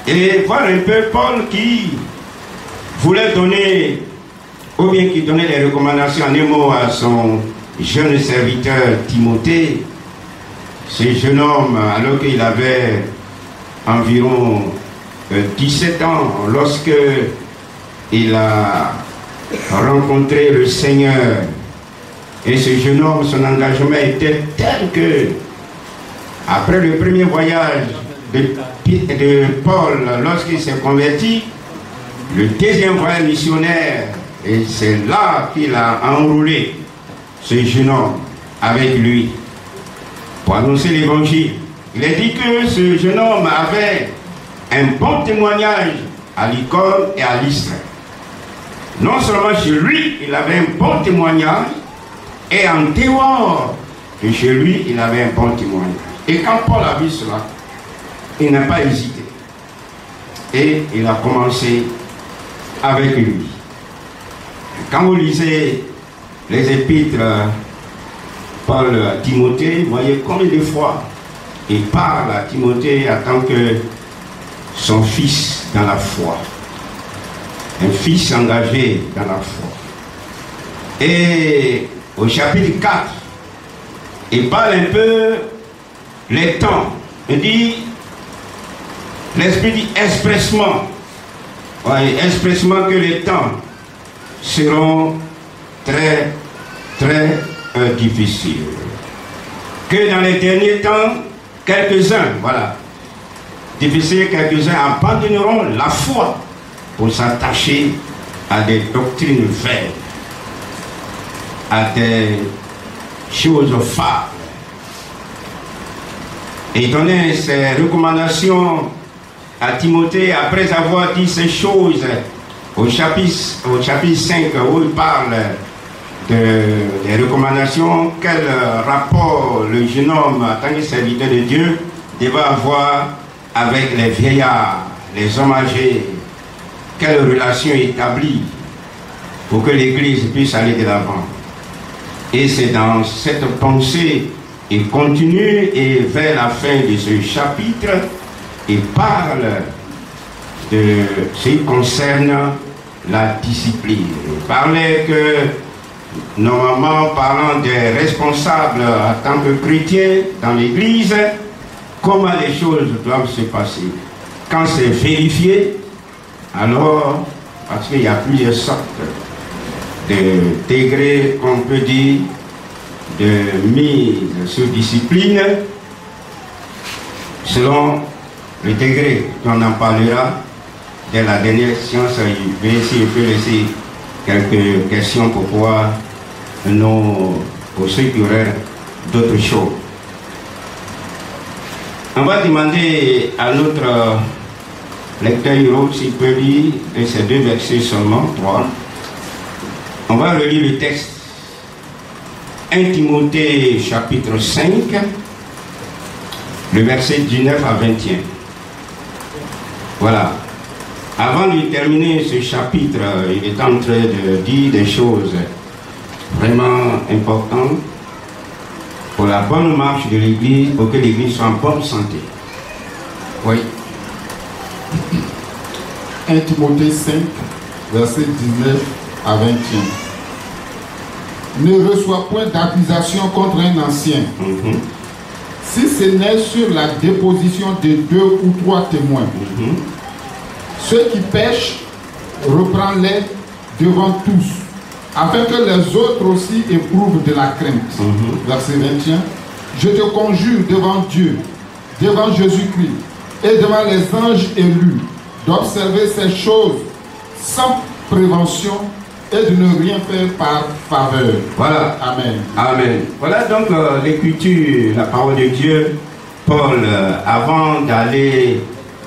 [SPEAKER 5] et voir un peu Paul qui voulait donner, ou bien qui donnait des recommandations en un mot à son jeune serviteur Timothée, ce jeune homme, alors qu'il avait environ 17 ans, lorsque il a rencontré le Seigneur. Et ce jeune homme, son engagement était tel que, après le premier voyage de Paul, lorsqu'il s'est converti, le deuxième voyage missionnaire, et c'est là qu'il a enrôlé ce jeune homme avec lui pour annoncer l'évangile. Il a dit que ce jeune homme avait un bon témoignage à l'Icône et à Lystre. Non seulement chez lui, il avait un bon témoignage, et en dehors de chez lui, il avait un bon témoignage. Et quand Paul a vu cela, il n'a pas hésité. Et il a commencé avec lui. Quand vous lisez les épîtres, Paul à Timothée, vous voyez combien de fois il parle à Timothée en tant que son fils dans la foi. Un fils engagé dans la foi. Et au chapitre 4, il parle un peu les temps. Il dit, l'Esprit dit expressement, expressement que les temps seront très, très difficiles. Que dans les derniers temps, quelques-uns, voilà, difficiles, quelques-uns abandonneront la foi pour s'attacher à des doctrines vaines, à des choses fables. Et donnait ses recommandations à Timothée après avoir dit ces choses au chapitre 5 où il parle des recommandations, quel rapport le jeune homme en tant que serviteur de Dieu devait avoir avec les vieillards, les hommes âgés, quelle relation établie pour que l'Église puisse aller de l'avant. Et c'est dans cette pensée, il continue et vers la fin de ce chapitre, il parle de ce qui concerne la discipline. Il parlait que, normalement, parlant des responsables en tant que chrétiens dans l'Église, comment les choses doivent se passer. Quand c'est vérifié, alors, parce qu'il y a plusieurs sortes de degrés, qu'on peut dire, de mise sur discipline, selon le degré, on en parlera dès la dernière séance. Je vais essayer de laisser quelques questions pour pouvoir pour ceux qui auraient d'autres choses. On va demander à notre lecteur Hiro s'il peut lire ces 2 versets seulement, 3. On va relire le texte. 1 Timothée chapitre 5, le verset 19 à 21. Voilà. Avant de terminer ce chapitre, il est en train de dire des choses vraiment importantes pour la bonne marche de l'Église, pour que l'Église soit en bonne santé.
[SPEAKER 8] Oui. 1 Timothée 5, verset 19 à 21. Ne reçois point d'accusation contre un ancien, si ce n'est sur la déposition de 2 ou 3 témoins. Ceux qui pêchent, reprends-les devant tous, afin que les autres aussi éprouvent de la crainte. Verset 21. je te conjure devant Dieu, devant Jésus-Christ et devant les anges élus, d'observer ces choses sans prévention et de ne rien faire par faveur.
[SPEAKER 5] Voilà.
[SPEAKER 8] Amen.
[SPEAKER 5] Amen. Voilà donc l'écriture, la parole de Dieu. Paul, avant d'aller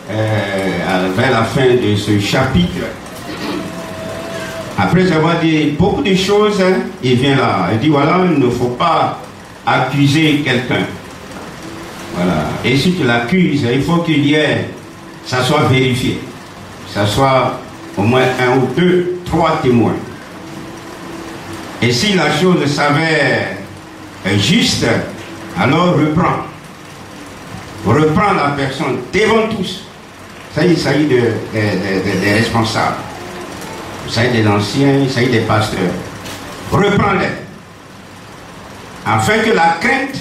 [SPEAKER 5] vers la fin de ce chapitre, après avoir dit beaucoup de choses, il vient là. Il dit voilà, il ne faut pas accuser quelqu'un. Voilà. Et si tu l'accuses, il faut qu'il y ait, ça soit vérifié. Ça soit au moins 1 ou 2, 3 témoins. Et si la chose s'avère juste, alors reprends. Reprends la personne devant tous. Ça, il s'agit des responsables. Il s'agit des anciens, il s'agit des pasteurs. Reprends-les. Afin que la crainte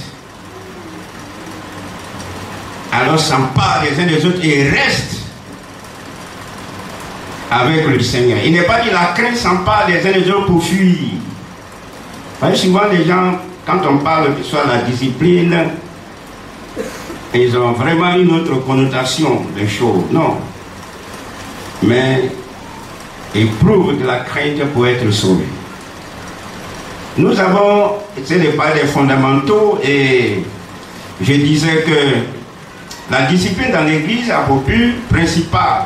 [SPEAKER 5] alors s'empare les uns des autres et reste avec le Seigneur. Il n'est pas dit la crainte s'empare les uns des autres pour fuir. Vous voyez, souvent les gens, quand on parle que ce soit la discipline, ils ont vraiment une autre connotation des choses. Non. Mais ils prouvent de la crainte pour être sauvés. Nous avons essayé de parler des fondamentaux et je disais que la discipline dans l'église a pour but principal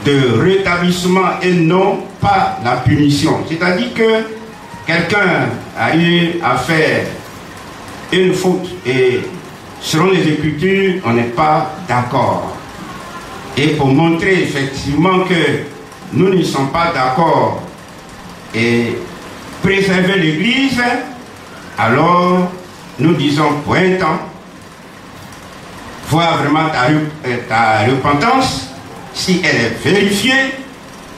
[SPEAKER 5] de rétablissement et non pas la punition. C'est-à-dire que quelqu'un a eu à faire une faute et selon les Écritures, on n'est pas d'accord. Et pour montrer effectivement que nous ne sommes pas d'accord et préserver l'Église, alors nous disons pour un temps, voir vraiment ta repentance, si elle est vérifiée,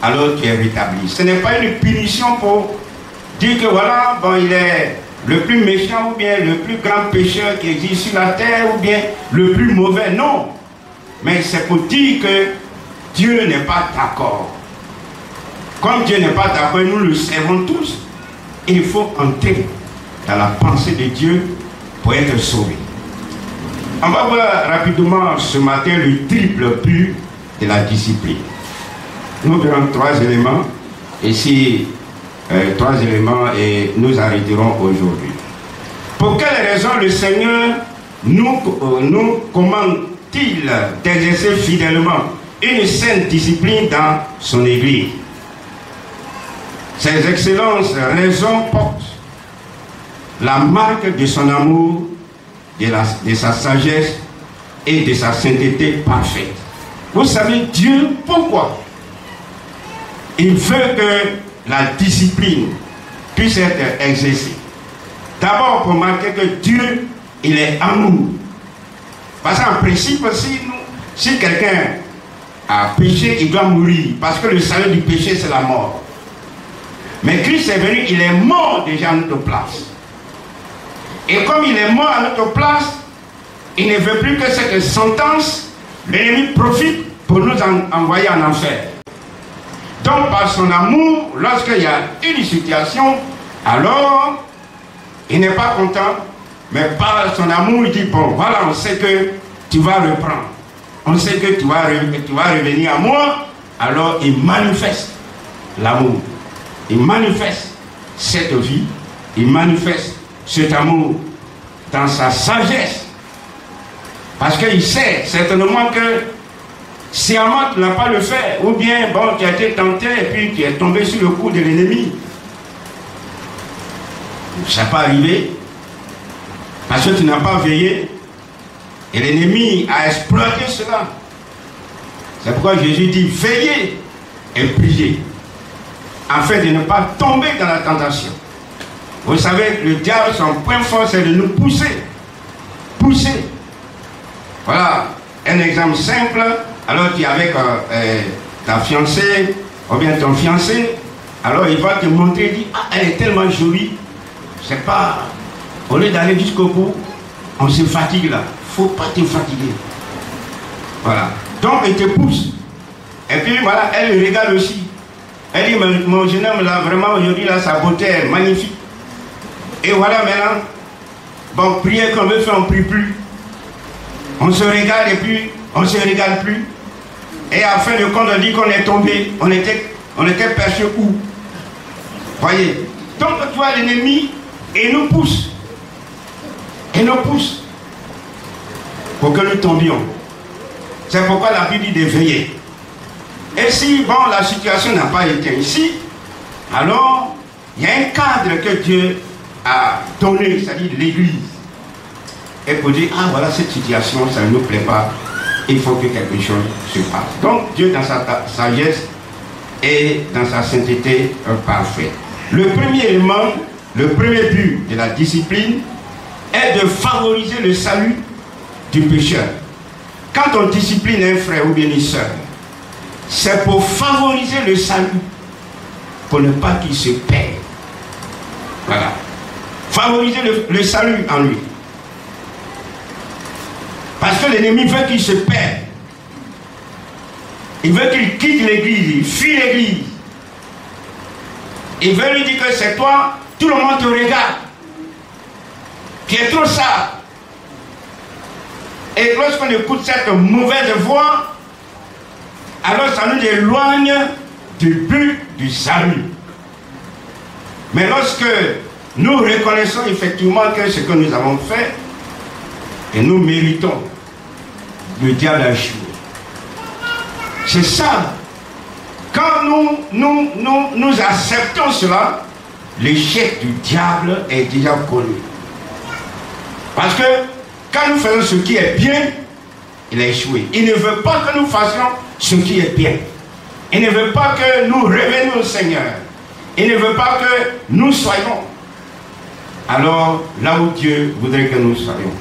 [SPEAKER 5] alors tu es rétabli. Ce n'est pas une punition pour dire que voilà, bon, il est le plus méchant ou bien le plus grand pécheur qui existe sur la terre ou bien le plus mauvais, non. Mais c'est pour dire que Dieu n'est pas d'accord. Comme Dieu n'est pas d'accord, nous le savons tous, il faut entrer dans la pensée de Dieu pour être sauvé. On va voir rapidement ce matin le triple but de la discipline. Nous verrons 3 éléments, ici 3 éléments et nous arrêterons aujourd'hui. Pour quelle raison le Seigneur nous commande-t-il d'exercer fidèlement une saine discipline dans son Église? Ces excellentes raisons portent la marque de son amour, de sa sagesse et de sa sainteté parfaite. Vous savez, Dieu, pourquoi? Il veut que la discipline puisse être exercée. D'abord pour marquer que Dieu, il est amour. Parce qu'en principe, si quelqu'un a péché, il doit mourir. Parce que le salaire du péché, c'est la mort. Mais Christ est venu, il est mort déjà à notre place. Et comme il est mort à notre place, il ne veut plus que cette sentence, l'ennemi profite pour nous envoyer en enfer. Donc par son amour, lorsqu'il y a une situation, alors il n'est pas content, mais par son amour, il dit bon, voilà, on sait que tu vas reprendre. On sait que tu vas revenir à moi, alors il manifeste l'amour. Il manifeste cette vie, il manifeste cet amour dans sa sagesse. Parce qu'il sait certainement que sciemment tu n'as pas le fait, ou bien bon, tu as été tenté et puis tu es tombé sur le coup de l'ennemi. Ça n'est pas arrivé parce que tu n'as pas veillé et l'ennemi a exploité cela. C'est pourquoi Jésus dit veillez et priez afin de ne pas tomber dans la tentation. Vous savez, le diable, son point fort, c'est de nous pousser. Pousser. Voilà, un exemple simple. Alors tu es avec ta fiancée, ou bien ton fiancé, alors il va te montrer, il dit, ah, elle est tellement jolie. C'est pas, au lieu d'aller jusqu'au bout, on se fatigue là. Il ne faut pas te fatiguer. Voilà. Donc il te pousse. Et puis voilà, elle regarde aussi. Elle dit, mon jeune homme là, vraiment aujourd'hui là, sa beauté est magnifique. Et voilà maintenant, Bon, prière qu'on veut faire, on ne prie plus. On se régale et puis on ne se régale plus. Et à la fin de compte, on dit qu'on est tombé. On était perché où? Voyez. Donc, tu vois, l'ennemi, il nous pousse. Il nous pousse. Pour que nous tombions. C'est pourquoi la Bible dit de veiller. Et si, bon, la situation n'a pas été ici, alors, il y a un cadre que Dieu a donné, c'est-à-dire l'Église. Et pour dire, ah voilà, cette situation, ça ne nous plaît pas, il faut que quelque chose se passe. Donc, Dieu, dans sa sagesse et dans sa sainteté, est parfait. Le premier élément, le premier but de la discipline est de favoriser le salut du pécheur. Quand on discipline un frère ou bien une sœur, c'est pour favoriser le salut, pour ne pas qu'il se perde. Voilà. Favoriser le salut en lui. Parce que l'ennemi veut qu'il se perde. Il veut qu'il quitte l'église, il fuit l'église. Il veut lui dire que c'est toi, tout le monde te regarde. Tu es trop sale. Et lorsqu'on écoute cette mauvaise voix, alors ça nous éloigne du but du salut. Mais lorsque nous reconnaissons effectivement que ce que nous avons fait, et nous méritons, le diable a échoué. C'est ça. Quand nous acceptons cela, l'échec du diable est déjà connu. Parce que quand nous faisons ce qui est bien, il a échoué. Il ne veut pas que nous fassions ce qui est bien. Il ne veut pas que nous revenions au Seigneur. Il ne veut pas que nous soyons. Alors, là où Dieu voudrait que nous soyons.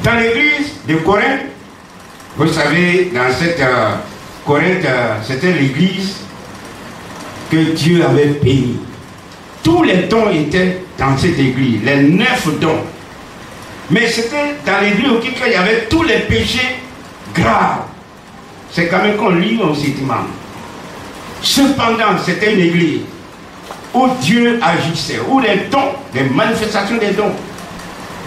[SPEAKER 5] Dans l'église de Corinthe, vous savez, dans cette Corinthe, c'était l'église que Dieu avait bénie. Tous les dons étaient dans cette église, les 9 dons. Mais c'était dans l'église où il y avait tous les péchés graves. C'est quand même qu'on lit au sentiment. Cependant, c'était une église où Dieu agissait, où les dons, les manifestations des dons.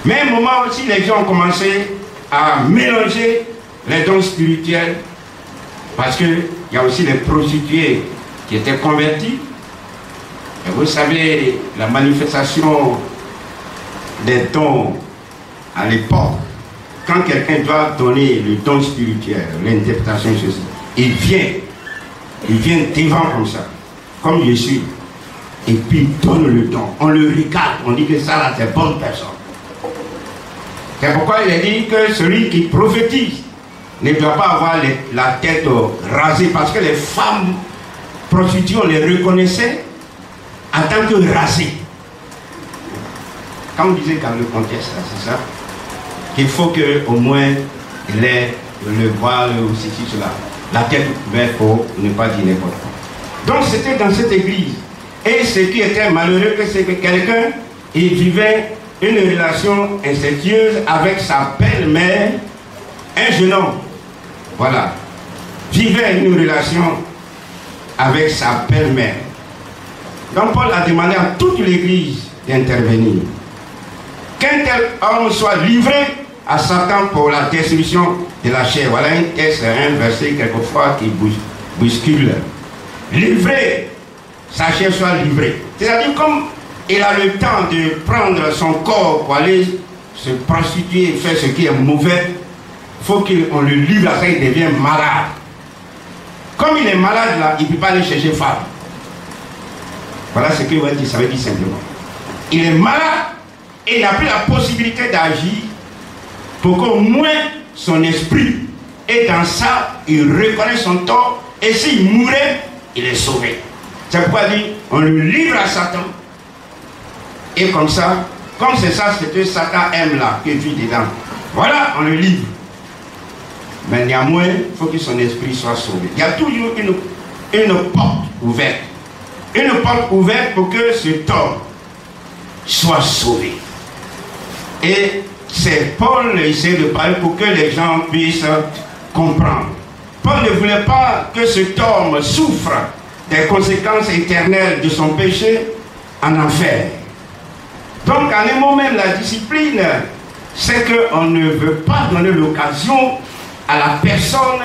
[SPEAKER 5] Mais à un moment aussi, les gens ont commencé à mélanger les dons spirituels, parce qu'il y a aussi les prostituées qui étaient converties. Et vous savez, la manifestation des dons à l'époque, quand quelqu'un doit donner le don spirituel, l'interprétation, ceci, il vient devant comme ça, comme je suis, et puis il donne le don. On le regarde, on dit que ça là, c'est bonne personne. C'est pourquoi il a dit que celui qui prophétise ne doit pas avoir la tête rasée, parce que les femmes prostituées, on les reconnaissait en tant que rasées. Quand on disait dans le contexte, c'est ça, qu'il faut qu'au moins il ait le voile ou ceci, cela, la tête couverte pour ne pas dire n'importe quoi. Donc c'était dans cette église. Et ce qui était malheureux, c'est que quelqu'un, il vivait une relation incestueuse avec sa belle-mère, un jeune homme, voilà, vivait une relation avec sa belle-mère. Donc Paul a demandé à toute l'église d'intervenir. Qu'un tel homme soit livré à Satan pour la destruction de la chair. Voilà un texte, un verset quelquefois qui bouscule. Livré, sa chair soit livrée. C'est-à-dire comme il a le temps de prendre son corps pour aller se prostituer et faire ce qui est mauvais, il faut qu'on le livre à ça, il devient malade. Comme il est malade là, il ne peut pas aller chercher femme. Voilà ce que ça veut dire simplement. Il est malade et il n'a plus la possibilité d'agir pour qu'au moins son esprit est dans ça, il reconnaît son tort et s'il mourait, il est sauvé. C'est pourquoi il dit, on le livre à Satan. Et comme ça, comme c'est ça ce que Satan aime là, que vit dedans, voilà, on le livre. Mais néanmoins, il faut que son esprit soit sauvé. Il y a toujours une porte ouverte. Une porte ouverte pour que cet homme soit sauvé. Et c'est Paul essaie de parler pour que les gens puissent comprendre. Paul ne voulait pas que cet homme souffre des conséquences éternelles de son péché en enfer. Donc, en un moment même, la discipline, c'est qu'on ne veut pas donner l'occasion à la personne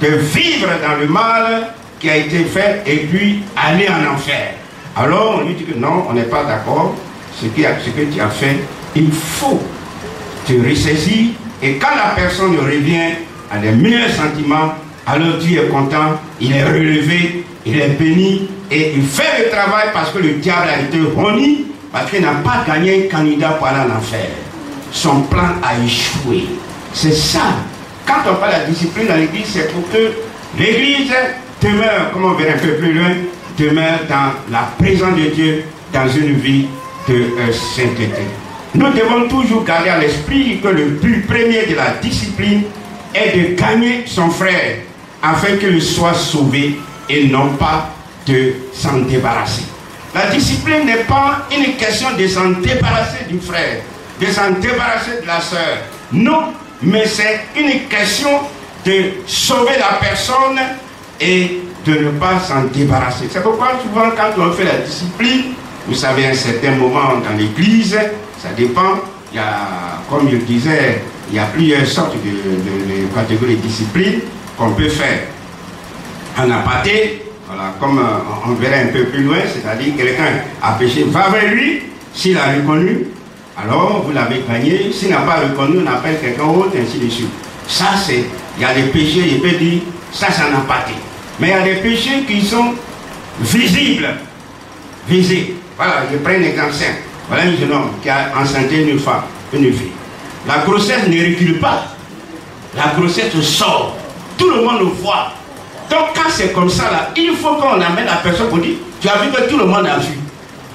[SPEAKER 5] de vivre dans le mal qui a été fait et puis aller en enfer. Alors, on lui dit que non, on n'est pas d'accord. Ce que tu as fait, il faut te ressaisir. Et quand la personne revient à des meilleurs sentiments, alors Dieu est content, il est relevé, il est béni et il fait le travail parce que le diable a été honni, parce qu'il n'a pas gagné un candidat pour aller en enfer. Son plan a échoué. C'est ça. Quand on parle de la discipline dans l'église, c'est pour que l'église demeure, comme on verra un peu plus loin, demeure dans la présence de Dieu, dans une vie de sainteté. Nous devons toujours garder à l'esprit que le but premier de la discipline est de gagner son frère afin qu'il soit sauvé et non pas de s'en débarrasser. La discipline n'est pas une question de s'en débarrasser du frère, de s'en débarrasser de la sœur. Non, mais c'est une question de sauver la personne et de ne pas s'en débarrasser. C'est pourquoi souvent quand on fait la discipline, vous savez, à un certain moment dans l'église, ça dépend, il y a, comme je le disais, il y a plusieurs sortes de catégories de discipline qu'on peut faire. En aparté, voilà, comme on verra un peu plus loin, c'est-à-dire quelqu'un a péché, va vers lui, s'il a reconnu, alors vous l'avez gagné, s'il n'a pas reconnu, on appelle quelqu'un autre, ainsi de suite. Ça c'est, il y a des péchés, il peut dire, ça c'est en aparté. Mais il y a des péchés qui sont visibles. Visibles. Voilà, je prends un exemple simple. Voilà un jeune homme qui a enceinté une femme, une fille. La grossesse ne recule pas. La grossesse sort. Tout le monde le voit. Donc quand c'est comme ça, là, il faut qu'on amène la personne pour dire, tu as vu que tout le monde a vu.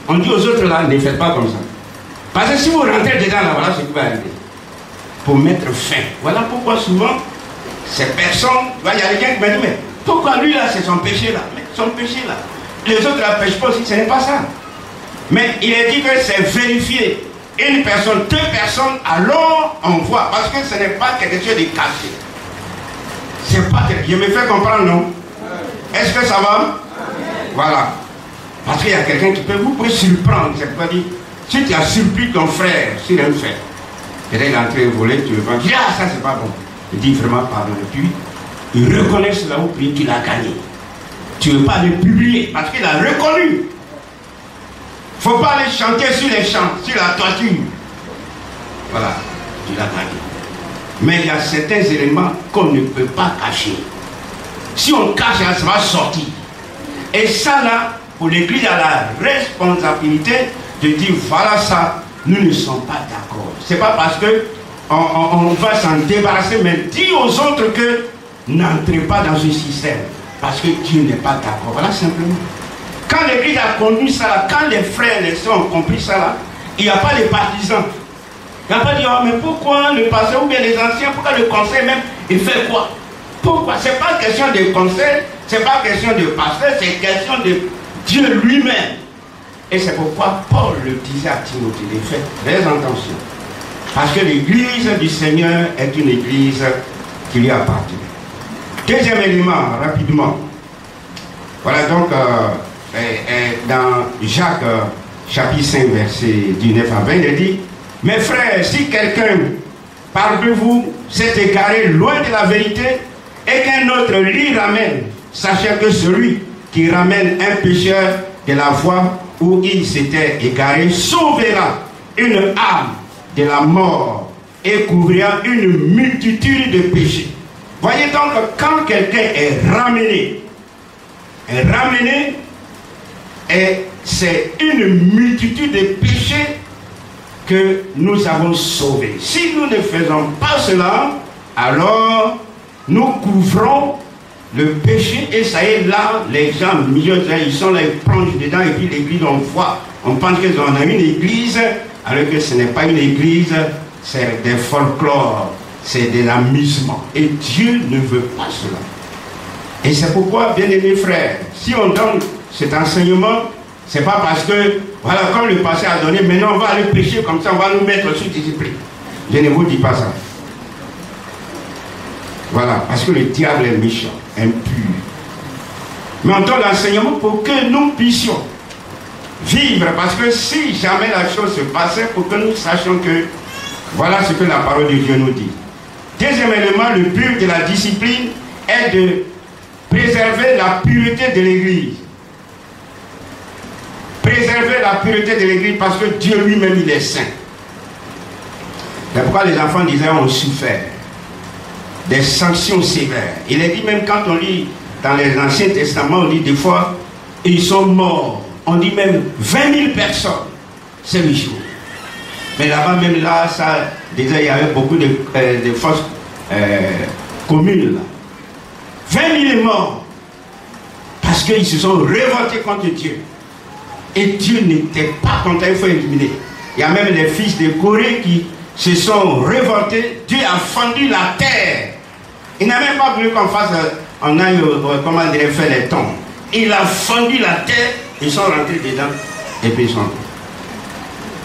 [SPEAKER 5] On dit aux autres là, ne faites pas comme ça. Parce que si vous rentrez dedans là, voilà ce qui va arriver. Pour mettre fin. Voilà pourquoi souvent, ces personnes, il y a des gens qui me disent, mais pourquoi lui là, c'est son péché là? Mais son péché là. Les autres ne pêchent pas aussi, ce n'est pas ça. Mais il est dit que c'est vérifié. Une personne, deux personnes, alors on voit. Parce que ce n'est pas quelque chose de caché. C'est pas quelque... Je me fais comprendre, non? Est-ce que ça va? Voilà. Parce qu'il y a quelqu'un qui peut vous surprendre. C'est-à-dire, si tu as surpris ton frère sur un fait, il est entré au volet, tu le prends, tu dis, ah, ça c'est pas bon. Il dit vraiment pardon. Et puis, il reconnaît cela au prix qu'il a gagné. Tu ne veux pas le publier parce qu'il a reconnu. Il ne faut pas aller chanter sur les champs, sur la toiture. Voilà, tu l'as gagné. Mais il y a certains éléments qu'on ne peut pas cacher. Si on cache, ça va sortir. Et ça là, pour l'église, a la responsabilité de dire voilà ça, nous ne sommes pas d'accord. Ce n'est pas parce que on va s'en débarrasser, mais dis aux autres que n'entrez pas dans ce système. Parce que Dieu n'est pas d'accord. Voilà simplement. Quand l'église a conduit ça là, quand les frères et les sœurs ont compris ça là, il n'y a pas de partisans. Il n'y a pas de dire, oh, mais pourquoi le pasteur ou bien les anciens, pourquoi le conseil même, il fait quoi? Pourquoi? Ce n'est pas question de conseil, ce n'est pas question de pasteur, c'est question de Dieu lui-même. Et c'est pourquoi Paul le disait à Timothée, il fait très attention. Parce que l'église du Seigneur est une église qui lui appartient. Deuxième élément, rapidement. Voilà donc dans Jacques chapitre 5 verset 19 à 20, il dit, mes frères, si quelqu'un parmi vous s'est égaré loin de la vérité et qu'un autre l'y ramène, sachez que celui qui ramène un pécheur de la voie où il s'était égaré sauvera une âme de la mort et couvrira une multitude de péchés. Voyez donc, quand quelqu'un est ramené, et c'est une multitude de péchés que nous avons sauvés. Si nous ne faisons pas cela, alors nous couvrons le péché et ça y est là, les gens, ils sont là, ils plongent dedans et puis l'église, on voit, on pense qu'on a une église, alors que ce n'est pas une église, c'est des folklores. C'est de l'amusement. Et Dieu ne veut pas cela. Et c'est pourquoi, bien aimés frères, si on donne cet enseignement, c'est pas parce que, voilà, comme le passé a donné, maintenant on va aller pécher comme ça, on va nous mettre sous discipline. Je ne vous dis pas ça. Voilà, parce que le diable est méchant, impur. Mais on donne l'enseignement pour que nous puissions vivre, parce que si jamais la chose se passait, pour que nous sachions que voilà ce que la parole de Dieu nous dit. Deuxième élément, le but de la discipline est de préserver la pureté de l'Église. Préserver la pureté de l'Église parce que Dieu lui-même, il est saint. C'est pourquoi les enfants d'Israël ont souffert des sanctions sévères. Il est dit même quand on lit dans les Anciens Testaments, on dit des fois, ils sont morts. On dit même 20 000 personnes. C'est le jour. Mais là-bas, même là, ça, déjà, il y avait beaucoup de fausses communes. Là. 20 000 morts. Parce qu'ils se sont révoltés contre Dieu. Et Dieu n'était pas content, il faut éliminer. Il y a même les fils de Corée qui se sont révoltés. Dieu a fendu la terre. Il n'a même pas voulu qu'on fasse, on aille, comment on dirait, faire les tombes. Il a fendu la terre, ils sont rentrés dedans et puis ils sont.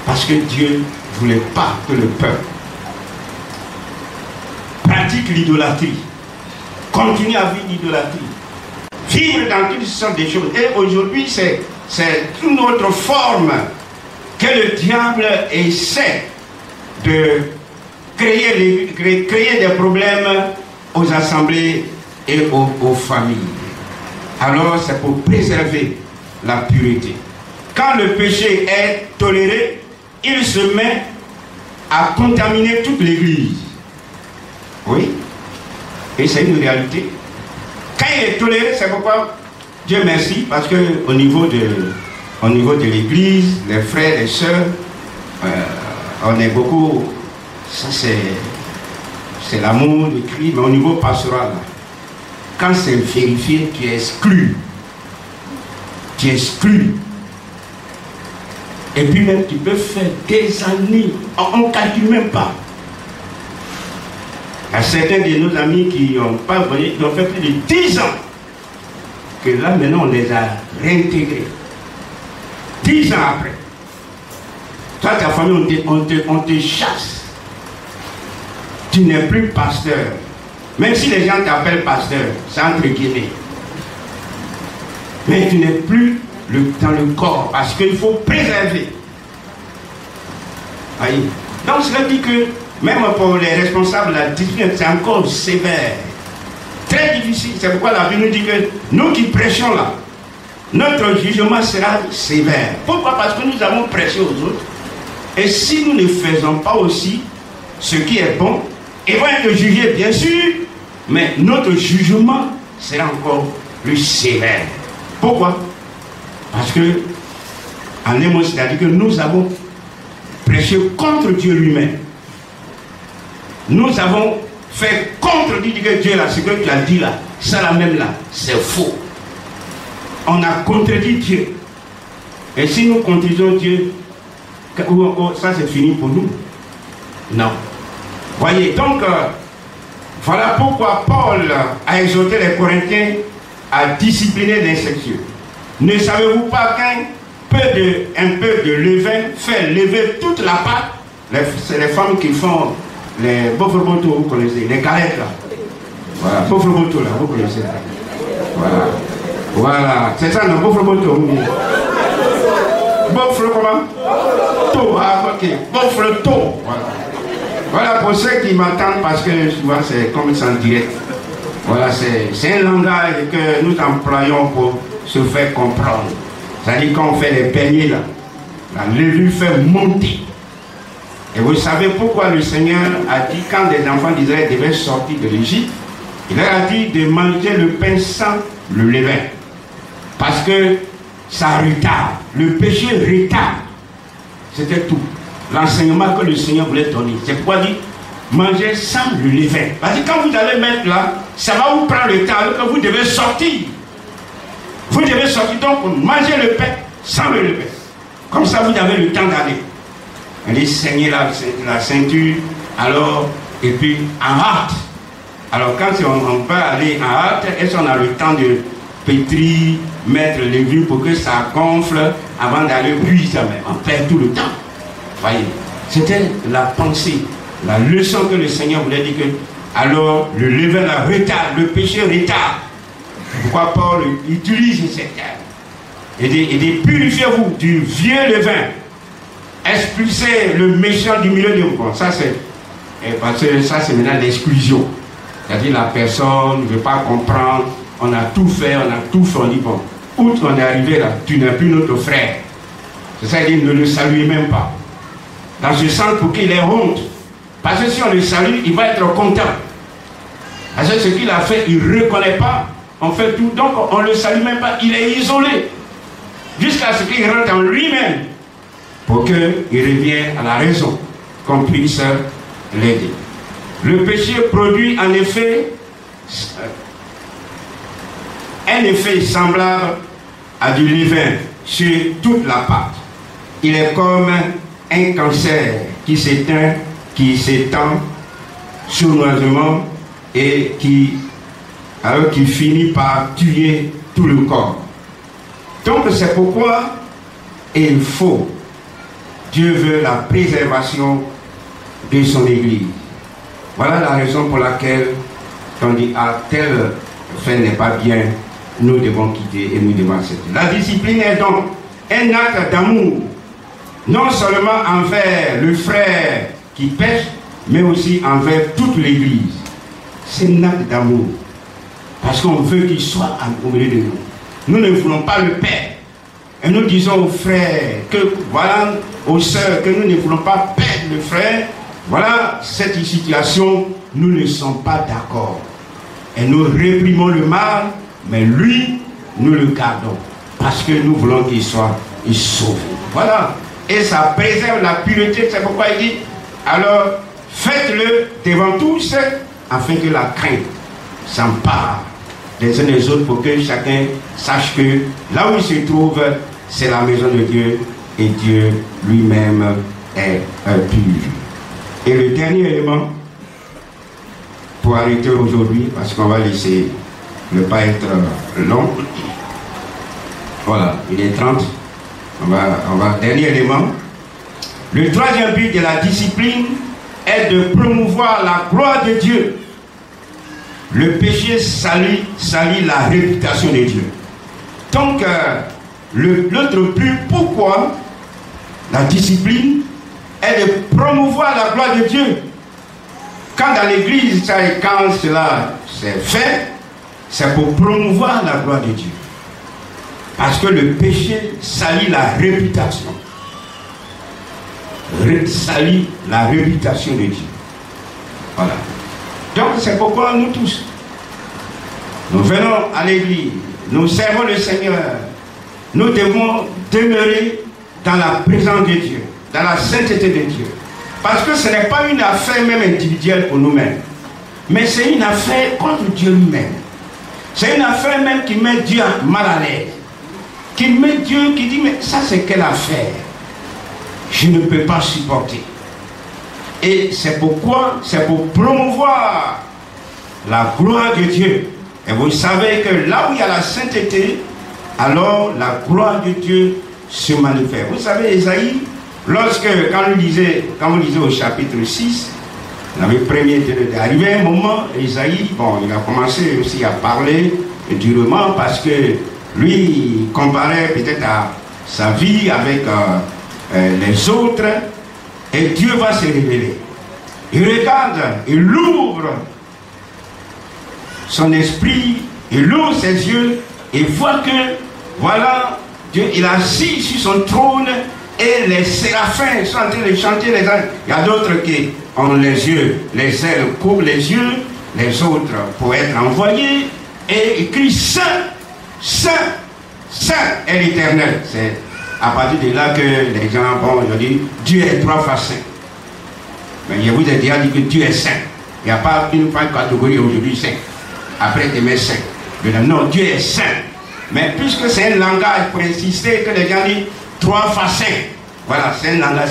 [SPEAKER 5] Parce que Dieu ne voulait pas que le peuple pratique l'idolâtrie, continue à vivre l'idolâtrie, vivre dans toutes sortes de choses. Et aujourd'hui, c'est une autre forme que le diable essaie de créer des problèmes aux assemblées et aux familles. Alors c'est pour préserver la pureté. Quand le péché est toléré, il se met à contaminer toute l'église. Oui. Et c'est une réalité. Quand il est toléré, c'est pourquoi Dieu merci, parce que au niveau de l'église, les frères et sœurs, on est beaucoup, ça c'est l'amour de Christ, mais au niveau pastoral, quand c'est vérifié, tu exclus. Tu exclus. Et puis même tu peux faire des années, on ne calcule même pas. Il y a certains de nos amis qui n'ont pas voyé, qui ont fait plus de 10 ans, que là maintenant on les a réintégrés. 10 ans après. Toi, ta famille, on te chasse. Tu n'es plus pasteur. Même si les gens t'appellent pasteur, c'est entre guillemets. Mais tu n'es plus dans le corps, parce qu'il faut préserver. Voyez. Donc cela dit que, même pour les responsables, la discipline, c'est encore sévère. Très difficile. C'est pourquoi la Bible nous dit que nous qui prêchons là, notre jugement sera sévère. Pourquoi? Parce que nous avons prêché aux autres. Et si nous ne faisons pas aussi ce qui est bon, ils vont être jugés, bien sûr, mais notre jugement sera encore plus sévère. Pourquoi? Parce que, en un mot, c'est-à-dire que nous avons prêché contre Dieu lui-même. Nous avons fait contre Dieu, que Dieu là, ce que tu as dit là, ça là même là, c'est faux. On a contredit Dieu. Et si nous contredisons Dieu, ça c'est fini pour nous. Non. Voyez, donc, voilà pourquoi Paul a exhorté les Corinthiens à discipliner les sexuels. Ne savez-vous pas qu'un peu de levain fait lever toute la pâte? C'est les femmes qui font les pauvres botos, vous connaissez, les galettes là. Voilà, pauvres botos là, vous connaissez. Voilà. Voilà, c'est ça, non, pauvres botos. Boffre comment? Tôt, ah ok, boffre tôt. Voilà. Voilà pour ceux qui m'attendent, parce que souvent c'est comme ça en direct. Voilà, c'est un langage que nous employons pour se faire comprendre. C'est-à-dire quand on fait les peignets là, la levure fait monter. Et vous savez pourquoi le Seigneur a dit, quand les enfants d'Israël devaient sortir de l'Égypte, il leur a dit de manger le pain sans le levain. Parce que ça retarde. Le péché retarde. C'était tout. L'enseignement que le Seigneur voulait donner. C'est pourquoi il dit, mangez sans le levain. Parce que quand vous allez mettre là, ça va vous prendre le temps alors que vous devez sortir. Vous devez sortir, donc mangez le pain sans le levain. Comme ça, vous avez le temps d'aller. Elle dit, saignez la ceinture, alors, et puis en hâte. Alors quand on peut aller en hâte, est-ce qu'on a le temps de pétrir, mettre les vues pour que ça gonfle avant d'aller puiser? On perd tout le temps. Voyez, c'était la pensée, la leçon que le Seigneur voulait dire que, alors, le levain la retarde, le péché retarde. Pourquoi Paul utilise ces termes? Il dit purifiez-vous du vieux levain. Expulsez le méchant du milieu de vous. Bon, ça c'est maintenant l'exclusion. C'est-à-dire la personne ne veut pas comprendre, on a tout fait, on dit bon, où on est arrivé là, tu n'es plus notre frère. C'est-à-dire ne le saluez même pas. Dans ce sens pour qu'il ait honte. Parce que si on le salue, il va être content. Parce que ce qu'il a fait, il ne reconnaît pas. On fait tout, donc on ne le salue même pas. Il est isolé. Jusqu'à ce qu'il rentre en lui-même. Pour qu'il revienne à la raison. Qu'on puisse l'aider. Le péché produit en effet un effet semblable à du levain sur toute la pâte. Il est comme un cancer qui s'éteint, qui s'étend sournoisement et qui finit par tuer tout le corps. Donc c'est pourquoi il faut, Dieu veut la préservation de son Église. Voilà la raison pour laquelle on dit telle fait n'est pas bien, nous devons quitter et nous devons accepter. La discipline est donc un acte d'amour, non seulement envers le frère qui pêche, mais aussi envers toute l'Église. C'est un acte d'amour. Parce qu'on veut qu'il soit au milieu de nous. Nous ne voulons pas le perdre. Et nous disons aux frères, voilà, aux sœurs, que nous ne voulons pas perdre le frère. Voilà cette situation, nous ne sommes pas d'accord. Et nous réprimons le mal, mais lui, nous le gardons. Parce que nous voulons qu'il soit sauvé. Voilà. Et ça préserve la pureté. C'est pourquoi il dit, alors faites-le devant tous, afin que la crainte s'empare des uns des autres, pour que chacun sache que là où il se trouve, c'est la maison de Dieu, et Dieu lui-même est pur. Et le dernier élément, pour arrêter aujourd'hui, parce qu'on va laisser ne pas être long. Voilà, il est 30. Dernier élément. Le troisième but de la discipline est de promouvoir la gloire de Dieu. Le péché salit la réputation de Dieu. Donc, l'autre but, pourquoi la discipline est de promouvoir la gloire de Dieu. Quand dans l'église, quand cela c'est fait, c'est pour promouvoir la gloire de Dieu. Parce que le péché salit la réputation. Salit la réputation de Dieu. Voilà. Donc c'est pourquoi nous tous, nous venons à l'église, nous servons le Seigneur. Nous devons demeurer dans la présence de Dieu, dans la sainteté de Dieu. Parce que ce n'est pas une affaire même individuelle pour nous-mêmes, mais c'est une affaire contre Dieu lui-même. C'est une affaire même qui met Dieu mal à l'aise. Qui met Dieu, qui dit, mais ça c'est quelle affaire? Je ne peux pas supporter. Et c'est pourquoi, c'est pour promouvoir la gloire de Dieu. Et vous savez que là où il y a la sainteté, alors la gloire de Dieu se manifeste. Vous savez, Ésaïe, quand vous lisez au chapitre 6, le premier arrivé un moment, Ésaïe, bon, il a commencé aussi à parler durement parce que lui, il comparait peut-être à sa vie avec les autres, et Dieu va se révéler. Il regarde, il ouvre son esprit, il ouvre ses yeux et voit que, voilà, Dieu, il est assis sur son trône et les séraphins sont en train de chanter les anges. Il y a d'autres qui ont les yeux, les ailes couvrent les yeux, les autres pour être envoyés, et ils crient Saint, Saint, Saint est l'Éternel. C'est à partir de là que les gens, bon, ils ont dit Dieu est 3 fois saint. Mais je vous ai déjà dit que Dieu est saint. Il n'y a pas une catégorie aujourd'hui saint. Après, demain saint. Non, Dieu est saint. Mais puisque c'est un langage pour insister que les gens disent 3 fois saint. Voilà, c'est un langage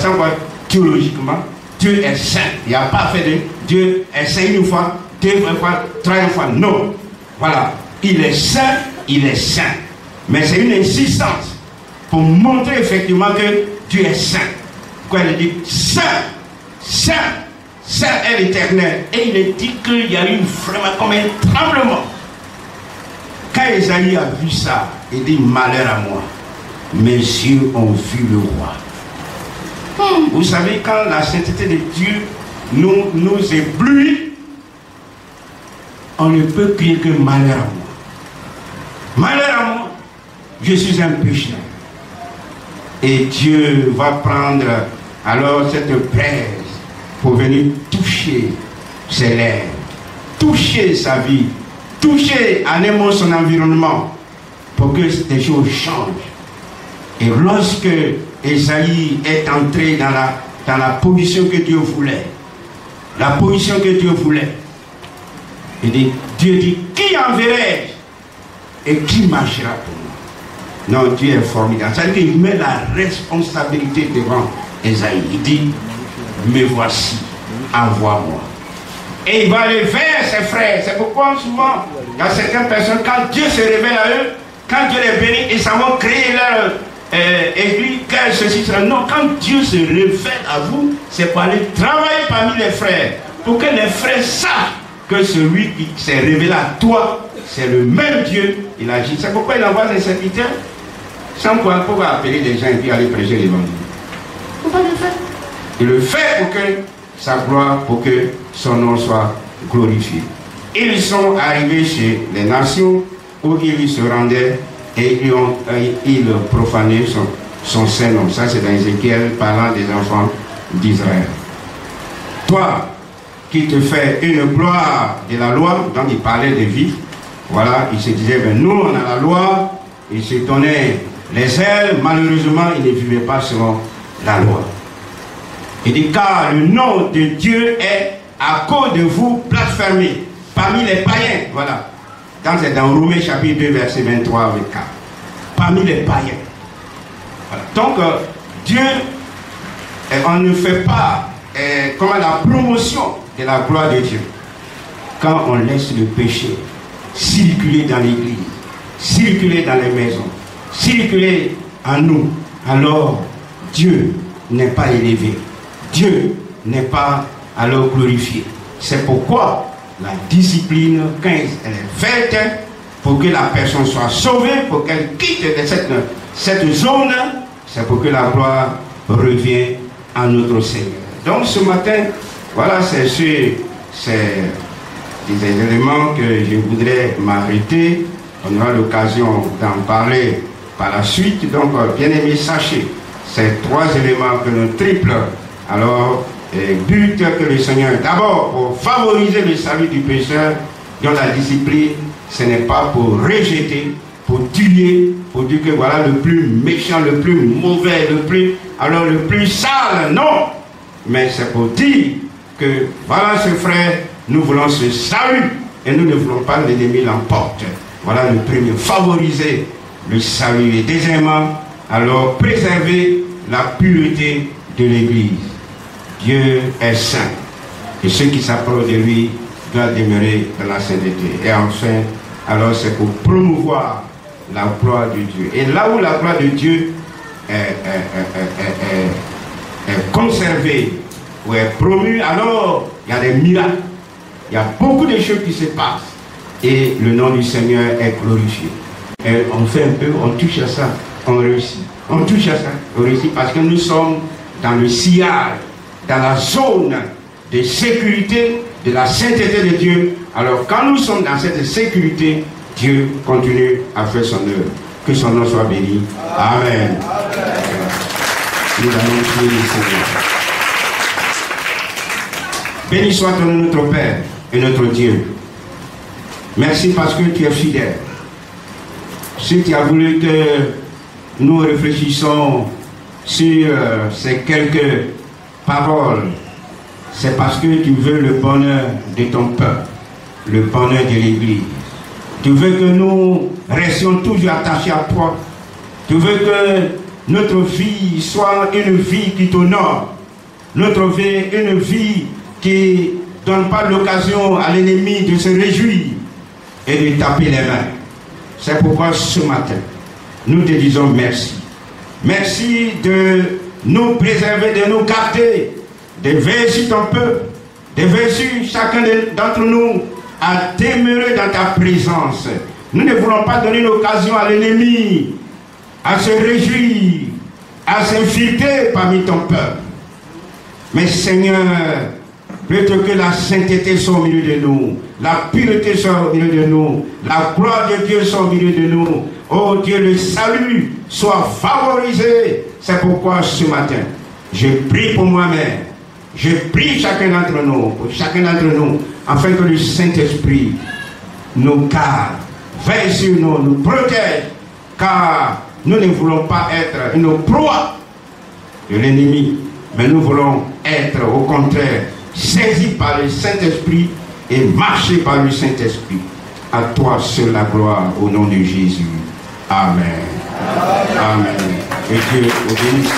[SPEAKER 5] théologiquement. Dieu est saint. Il n'y a pas fait de Dieu est saint une fois, 2 fois, 3 fois. Non. Voilà. Il est saint, il est saint. Mais c'est une insistance pour montrer effectivement que Dieu est saint. Quand il dit saint, saint, saint est l'Éternel. Et il dit qu'il y a eu vraiment comme un tremblement. Quand Esaïe a vu ça, il dit malheur à moi. mes yeux ont vu le roi. Vous savez, quand la sainteté de Dieu nous éblouit, on ne peut crier que malheur à moi. Malheur à moi, je suis un pécheur. Et Dieu va prendre alors cette braise pour venir toucher ses lèvres, toucher sa vie, toucher à un mot son environnement pour que des choses changent. Et lorsque Ésaïe est entré dans la position que Dieu voulait, la position que Dieu voulait, Dieu dit, qui enverrai-je et qui marchera pour moi? Non, Dieu est formidable. Ça veut dire qu'il met la responsabilité devant Ésaïe. Il dit, me voici, envoie-moi. Et il va aller vers ses frères. C'est pourquoi souvent, il y a certaines personnes, quand Dieu se révèle à eux, quand Dieu les bénit, ils s'en vont créer leur église, ceci, cela. Non, quand Dieu se révèle à vous, c'est pour aller travailler parmi les frères, pour que les frères sachent que celui qui s'est révélé à toi, c'est le même Dieu, il agit. C'est pourquoi il envoie les serviteurs, sans pouvoir appeler les gens et puis aller prêcher l'évangile. Il ne faut pas le faire. Il le fait pour que sa gloire, pour que son nom soit glorifié. Ils sont arrivés chez les nations où ils se rendaient et ils profanaient son saint nom. Ça, c'est dans Ézéchiel parlant des enfants d'Israël. Toi, qui te fait une gloire de la loi, donc il parlait des vifs, voilà, il se disait, ben nous, on a la loi, il se donnait les ailes, malheureusement, il ne vivait pas selon la loi. Il dit, car le nom de Dieu est à cause de vous blasphémé parmi les païens. Voilà. C'est dans Romains chapitre 2, verset 23 à 24. Parmi les païens. Voilà. Donc, Dieu, on ne fait pas comment la promotion de la gloire de Dieu quand on laisse le péché circuler dans l'église, circuler dans les maisons, circuler en nous. Alors, Dieu n'est pas élevé. Dieu n'est pas alors glorifié. C'est pourquoi la discipline, quand elle est faite, pour que la personne soit sauvée, pour qu'elle quitte cette zone, c'est pour que la gloire revienne à notre Seigneur. Donc ce matin, voilà, c'est des éléments que je voudrais m'arrêter. On aura l'occasion d'en parler par la suite. Donc, bien aimé, sachez, ces trois éléments que nous triple. Alors, but que le Seigneur, d'abord pour favoriser le salut du pécheur, dans la discipline, ce n'est pas pour rejeter, pour tuer, pour dire que voilà le plus méchant, le plus mauvais, le plus sale, non. Mais c'est pour dire que voilà ce frère, nous voulons ce salut et nous ne voulons pas l'ennemi l'emporte. Voilà le premier, favoriser le salut. Et deuxièmement, alors préserver la pureté de l'Église. Dieu est saint et ceux qui s'approchent de lui doivent demeurer dans la sainteté. Et enfin, alors c'est pour promouvoir la gloire de Dieu. Et là où la gloire de Dieu est conservée ou est promue, alors il y a des miracles, il y a beaucoup de choses qui se passent et le nom du Seigneur est glorifié. Et on fait un peu, on touche à ça, on réussit. On touche à ça, on réussit parce que nous sommes dans le sillage, dans la zone de sécurité de la sainteté de Dieu. Alors quand nous sommes dans cette sécurité, Dieu continue à faire son œuvre. Que son nom soit béni. Amen. Nous allons prier le Seigneur. Béni soit ton nom, notre Père et notre Dieu. Merci parce que tu es fidèle. Si tu as voulu que nous réfléchissions sur ces quelques paroles, c'est parce que tu veux le bonheur de ton peuple, le bonheur de l'Église. Tu veux que nous restions toujours attachés à toi. Tu veux que notre vie soit une vie qui t'honore. Notre vie, une vie qui ne donne pas l'occasion à l'ennemi de se réjouir et de taper les mains. C'est pourquoi ce matin, nous te disons merci. Merci de nous préserver, de nous garder, de veiller sur ton peuple, de veiller sur chacun d'entre nous à demeurer dans ta présence. Nous ne voulons pas donner l'occasion à l'ennemi à se réjouir, à s'infiltrer parmi ton peuple. Mais Seigneur, plutôt que la sainteté soit au milieu de nous, la pureté soit au milieu de nous, la gloire de Dieu soit au milieu de nous, oh Dieu, le salut soit favorisé. C'est pourquoi ce matin, je prie pour moi-même, je prie chacun d'entre nous, afin que le Saint-Esprit nous garde, veille sur nous, nous protège, car nous ne voulons pas être une proie de l'ennemi, mais nous voulons être au contraire saisis par le Saint-Esprit et marcher par le Saint-Esprit. À toi seul la gloire au nom de Jésus. Amen. Amen. Et Dieu vous bénisse.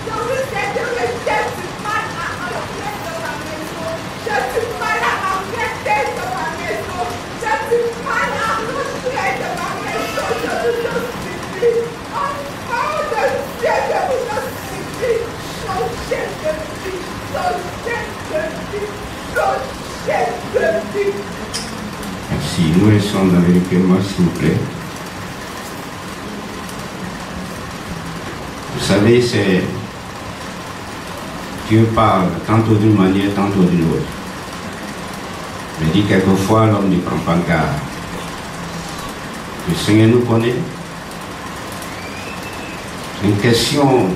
[SPEAKER 3] Je vous aiderai
[SPEAKER 5] nous restons dans le recueillement, s'il vous plaît. Vous savez, c'est Dieu parle tantôt d'une manière, tantôt d'une autre. Mais dit quelquefois, l'homme ne prend pas garde. Le Seigneur nous connaît. C'est une question,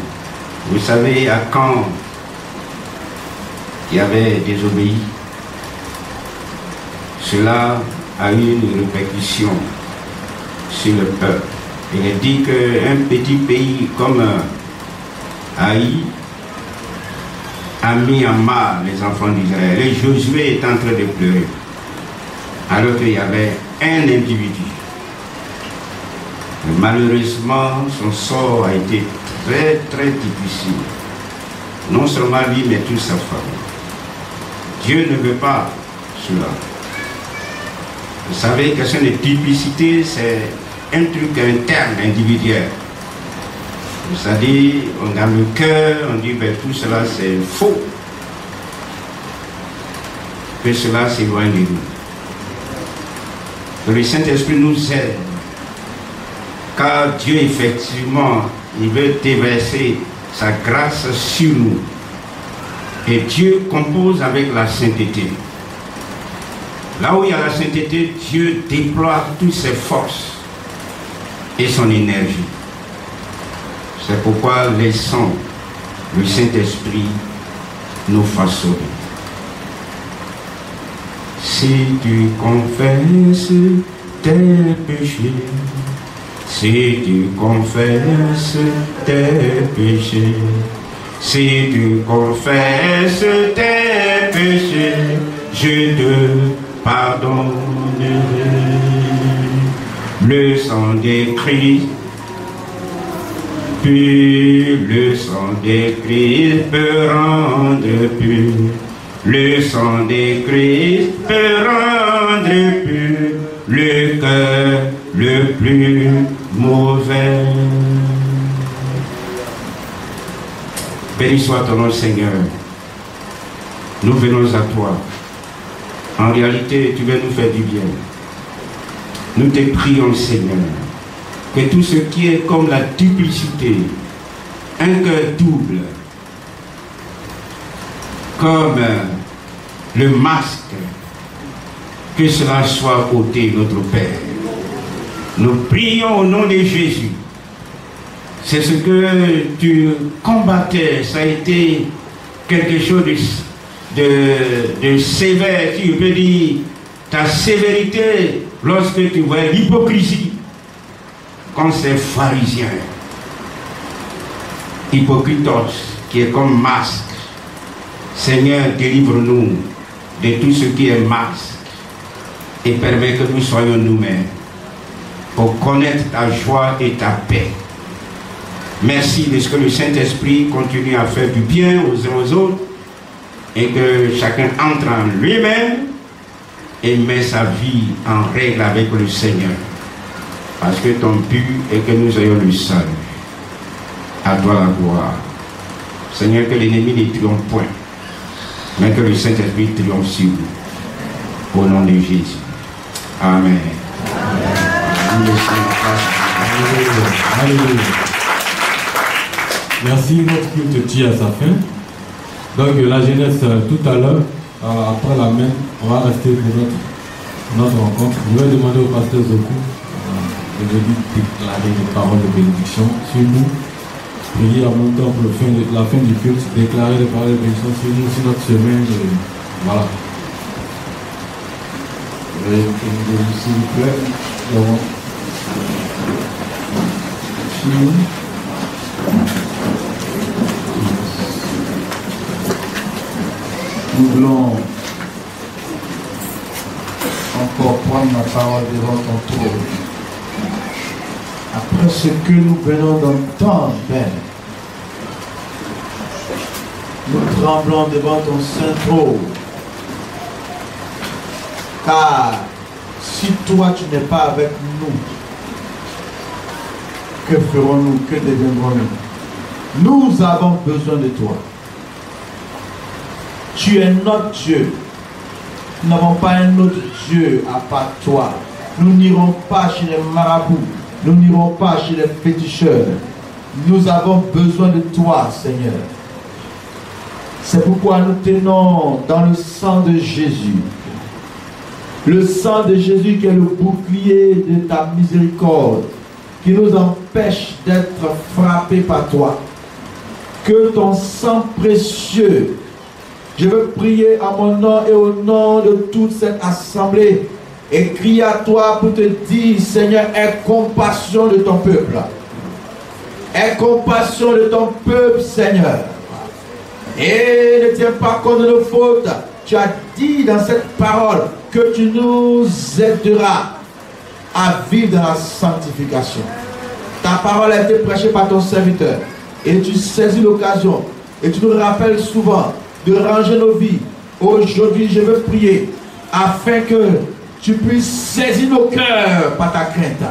[SPEAKER 5] vous savez, à quand il y avait désobéi, cela a eu une répercussion sur le peuple. Il est dit qu'un petit pays comme Haï a mis en mal les enfants d'Israël. Et Josué est en train de pleurer, alors qu'il y avait un individu. Mais malheureusement, son sort a été très très difficile. Non seulement lui, mais toute sa famille. Dieu ne veut pas cela. Vous savez, question de typicité, c'est un truc interne, individuel. C'est-à-dire, on a le cœur, on dit, ben, tout cela c'est faux. Que cela s'éloigne de nous. Que le Saint-Esprit nous aide. Car Dieu, effectivement, il veut déverser sa grâce sur nous. Et Dieu compose avec la sainteté. Là où il y a la sainteté, Dieu déploie toutes ses forces et son énergie. C'est pourquoi laissons le Saint-Esprit nous façonner. Si tu confesses tes péchés, si tu confesses tes péchés, si tu confesses tes péchés, je te pardonnerai. Le sang de Christ, puis le sang de Christ peut rendre pur. Le sang de Christ peut rendre pur le cœur le plus mauvais. Béni soit ton nom, Seigneur. Nous venons à toi. En réalité, tu veux nous faire du bien. Nous te prions, Seigneur, que tout ce qui est comme la duplicité, un cœur double, comme le masque, que cela soit ôté, notre Père. Nous prions au nom de Jésus. C'est ce que tu combattais, ça a été quelque chose de sévère, tu peux dire, ta sévérité lorsque tu vois l'hypocrisie, comme ces pharisiens, hypocritos, qui est comme masque. Seigneur, délivre-nous de tout ce qui est masque et permets que nous soyons nous-mêmes pour connaître ta joie et ta paix. Merci de ce que le Saint-Esprit continue à faire du bien aux uns aux autres et que chacun entre en lui-même et met sa vie en règle avec le Seigneur. Parce que ton but est que nous ayons le salut. À toi la gloire. Seigneur, que l'ennemi ne triomphe point, mais que le Saint-Esprit triomphe sur nous. Au nom de Jésus. Amen.
[SPEAKER 1] Alléluia. Merci, notre culte tire à sa fin. Donc la jeunesse tout à l'heure, après la main, on va rester pour notre rencontre. Je vais demander au pasteur Zoku de venir déclarer des paroles de bénédiction sur nous. Prier en même temps pour la fin du culte, déclarer des paroles de bénédiction sur nous, sur notre semaine. Voilà. S'il vous plaît, nous voulons encore prendre la parole devant ton trône. Après ce que nous venons d'entendre, Père, nous tremblons devant ton saint trône. Car si toi tu n'es pas avec nous, que ferons-nous? Que deviendrons-nous? Nous avons besoin de toi. Tu es notre Dieu. Nous n'avons pas un autre Dieu à part toi.
[SPEAKER 4] Nous n'irons pas chez les marabouts. Nous n'irons pas chez les féticheurs. Nous avons besoin de toi, Seigneur. C'est pourquoi nous tenons dans le sang de Jésus. Le sang de Jésus qui est le bouclier de ta miséricorde, qui nous empêche d'être frappés par toi. Que ton sang précieux, je veux prier à mon nom et au nom de toute cette assemblée et crier à toi pour te dire, Seigneur, aie compassion de ton peuple. Aie compassion de ton peuple, Seigneur. Et ne tiens pas compte de nos fautes. Tu as dit dans cette parole que tu nous aideras à vivre dans la sanctification. Ta parole a été prêchée par ton serviteur. Et tu saisis l'occasion. Et tu nous rappelles souvent de ranger nos vies. Aujourd'hui, je veux prier afin que tu puisses saisir nos cœurs par ta crainte.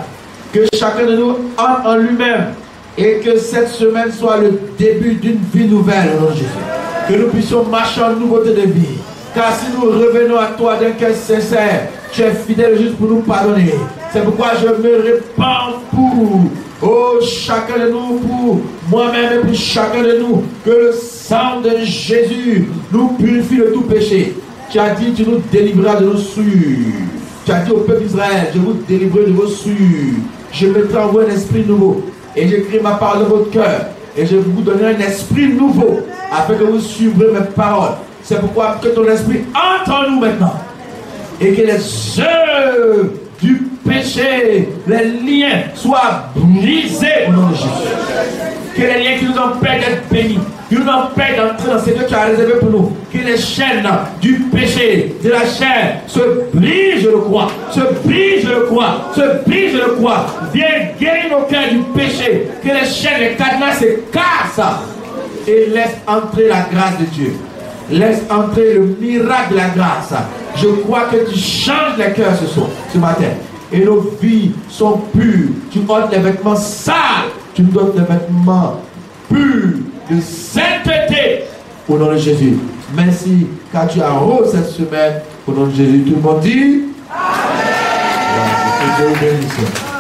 [SPEAKER 4] Que chacun de nous entre en lui-même. Et que cette semaine soit le début d'une vie nouvelle au nom de Jésus. Que nous puissions marcher en nouveauté de vie. Car si nous revenons à toi d'un cœur sincère, tu es fidèle juste pour nous pardonner. C'est pourquoi je me répands pour chacun de nous, pour moi-même et pour chacun de nous, que le sang de Jésus nous purifie de tout péché. Tu as dit, tu nous délivreras de nos souillures. Tu as dit au peuple d'Israël, je vous délivrerai de vos souillures. Je mettrai en vous un esprit nouveau. Et j'écris ma parole dans votre cœur. Et je vous donnerai un esprit nouveau, afin que vous suivrez mes paroles. C'est pourquoi que ton esprit entre en nous maintenant. Et que les œuvres du péché, les liens soient brisés au nom de Jésus. Que les liens qui nous empêchent d'être bénis, qui nous empêchent d'entrer dans ce que tu as réservé pour nous, que les chaînes du péché, de la chair, se brisent, je le crois, se brisent, je le crois, se brisent, je le crois. Viens guérir nos cœurs du péché, que les chaînes, les cadenas se cassent et laisse entrer la grâce de Dieu. Laisse entrer le miracle de la grâce. Je crois que tu changes les cœurs ce matin. Et nos vies sont pures. Tu ôtes les vêtements sales. Tu nous donnes les vêtements purs de sainteté. Au nom de Jésus. Merci car tu arroses cette semaine. Au nom de Jésus. Tout le monde dit Amen. Voilà, que Dieu vous bénisse.